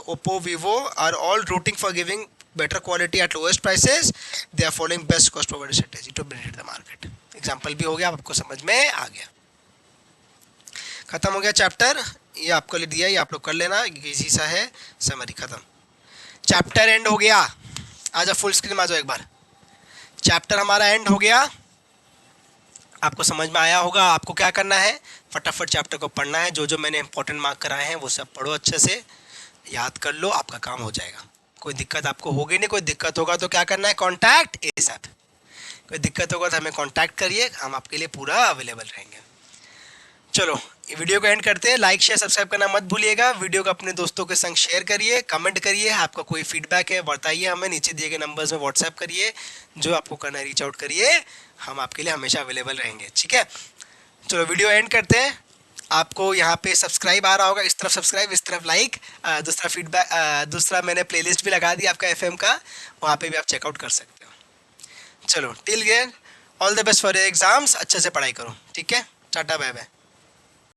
Oppo, Vivo are all rooting for giving better quality at lowest prices. They are following best cost provider strategy to benefit the market. Example भी हो गया, आपको समझ में आ गया। खत्म हो गया चैप्टर, ये आपको लिए दिया, ये आप लोग कर लेना, इजी सा है। समरी खत्म, चैप्टर एंड हो गया। आ जाओ फुल स्क्रीन में, आ जाओ एक बार। चैप्टर हमारा एंड हो गया, आपको समझ में आया होगा। आपको क्या करना है, फटाफट चैप्टर को पढ़ना है। जो जो मैंने इंपॉर्टेंट मार्क कराए हैं वो सब पढ़ो, अच्छे से याद कर लो, आपका काम हो जाएगा। कोई दिक्कत आपको होगी नहीं, कोई दिक्कत होगा तो क्या करना है, कॉन्टैक्ट ASAP। कोई दिक्कत होगा तो हमें कॉन्टैक्ट करिए, हम आपके लिए पूरा अवेलेबल रहेंगे। चलो ये वीडियो को एंड करते हैं। लाइक शेयर सब्सक्राइब करना मत भूलिएगा। वीडियो को अपने दोस्तों के संग शेयर करिए, कमेंट करिए, आपका कोई फीडबैक है बताइए हमें, नीचे दिए गए नंबर्स में व्हाट्सएप करिए, जो आपको करना है रीच आउट करिए, हम आपके लिए हमेशा अवेलेबल रहेंगे, ठीक है। चलो वीडियो एंड करते हैं। आपको यहाँ पे सब्सक्राइब आ रहा होगा, इस तरफ सब्सक्राइब, इस तरफ लाइक, दूसरा फीडबैक, दूसरा मैंने प्लेलिस्ट भी लगा दिया आपका FM का, वहाँ पे भी आप चेकआउट कर सकते हो। चलो till then all the best for your exams, अच्छे से पढ़ाई करो, ठीक है। Tata bye bye.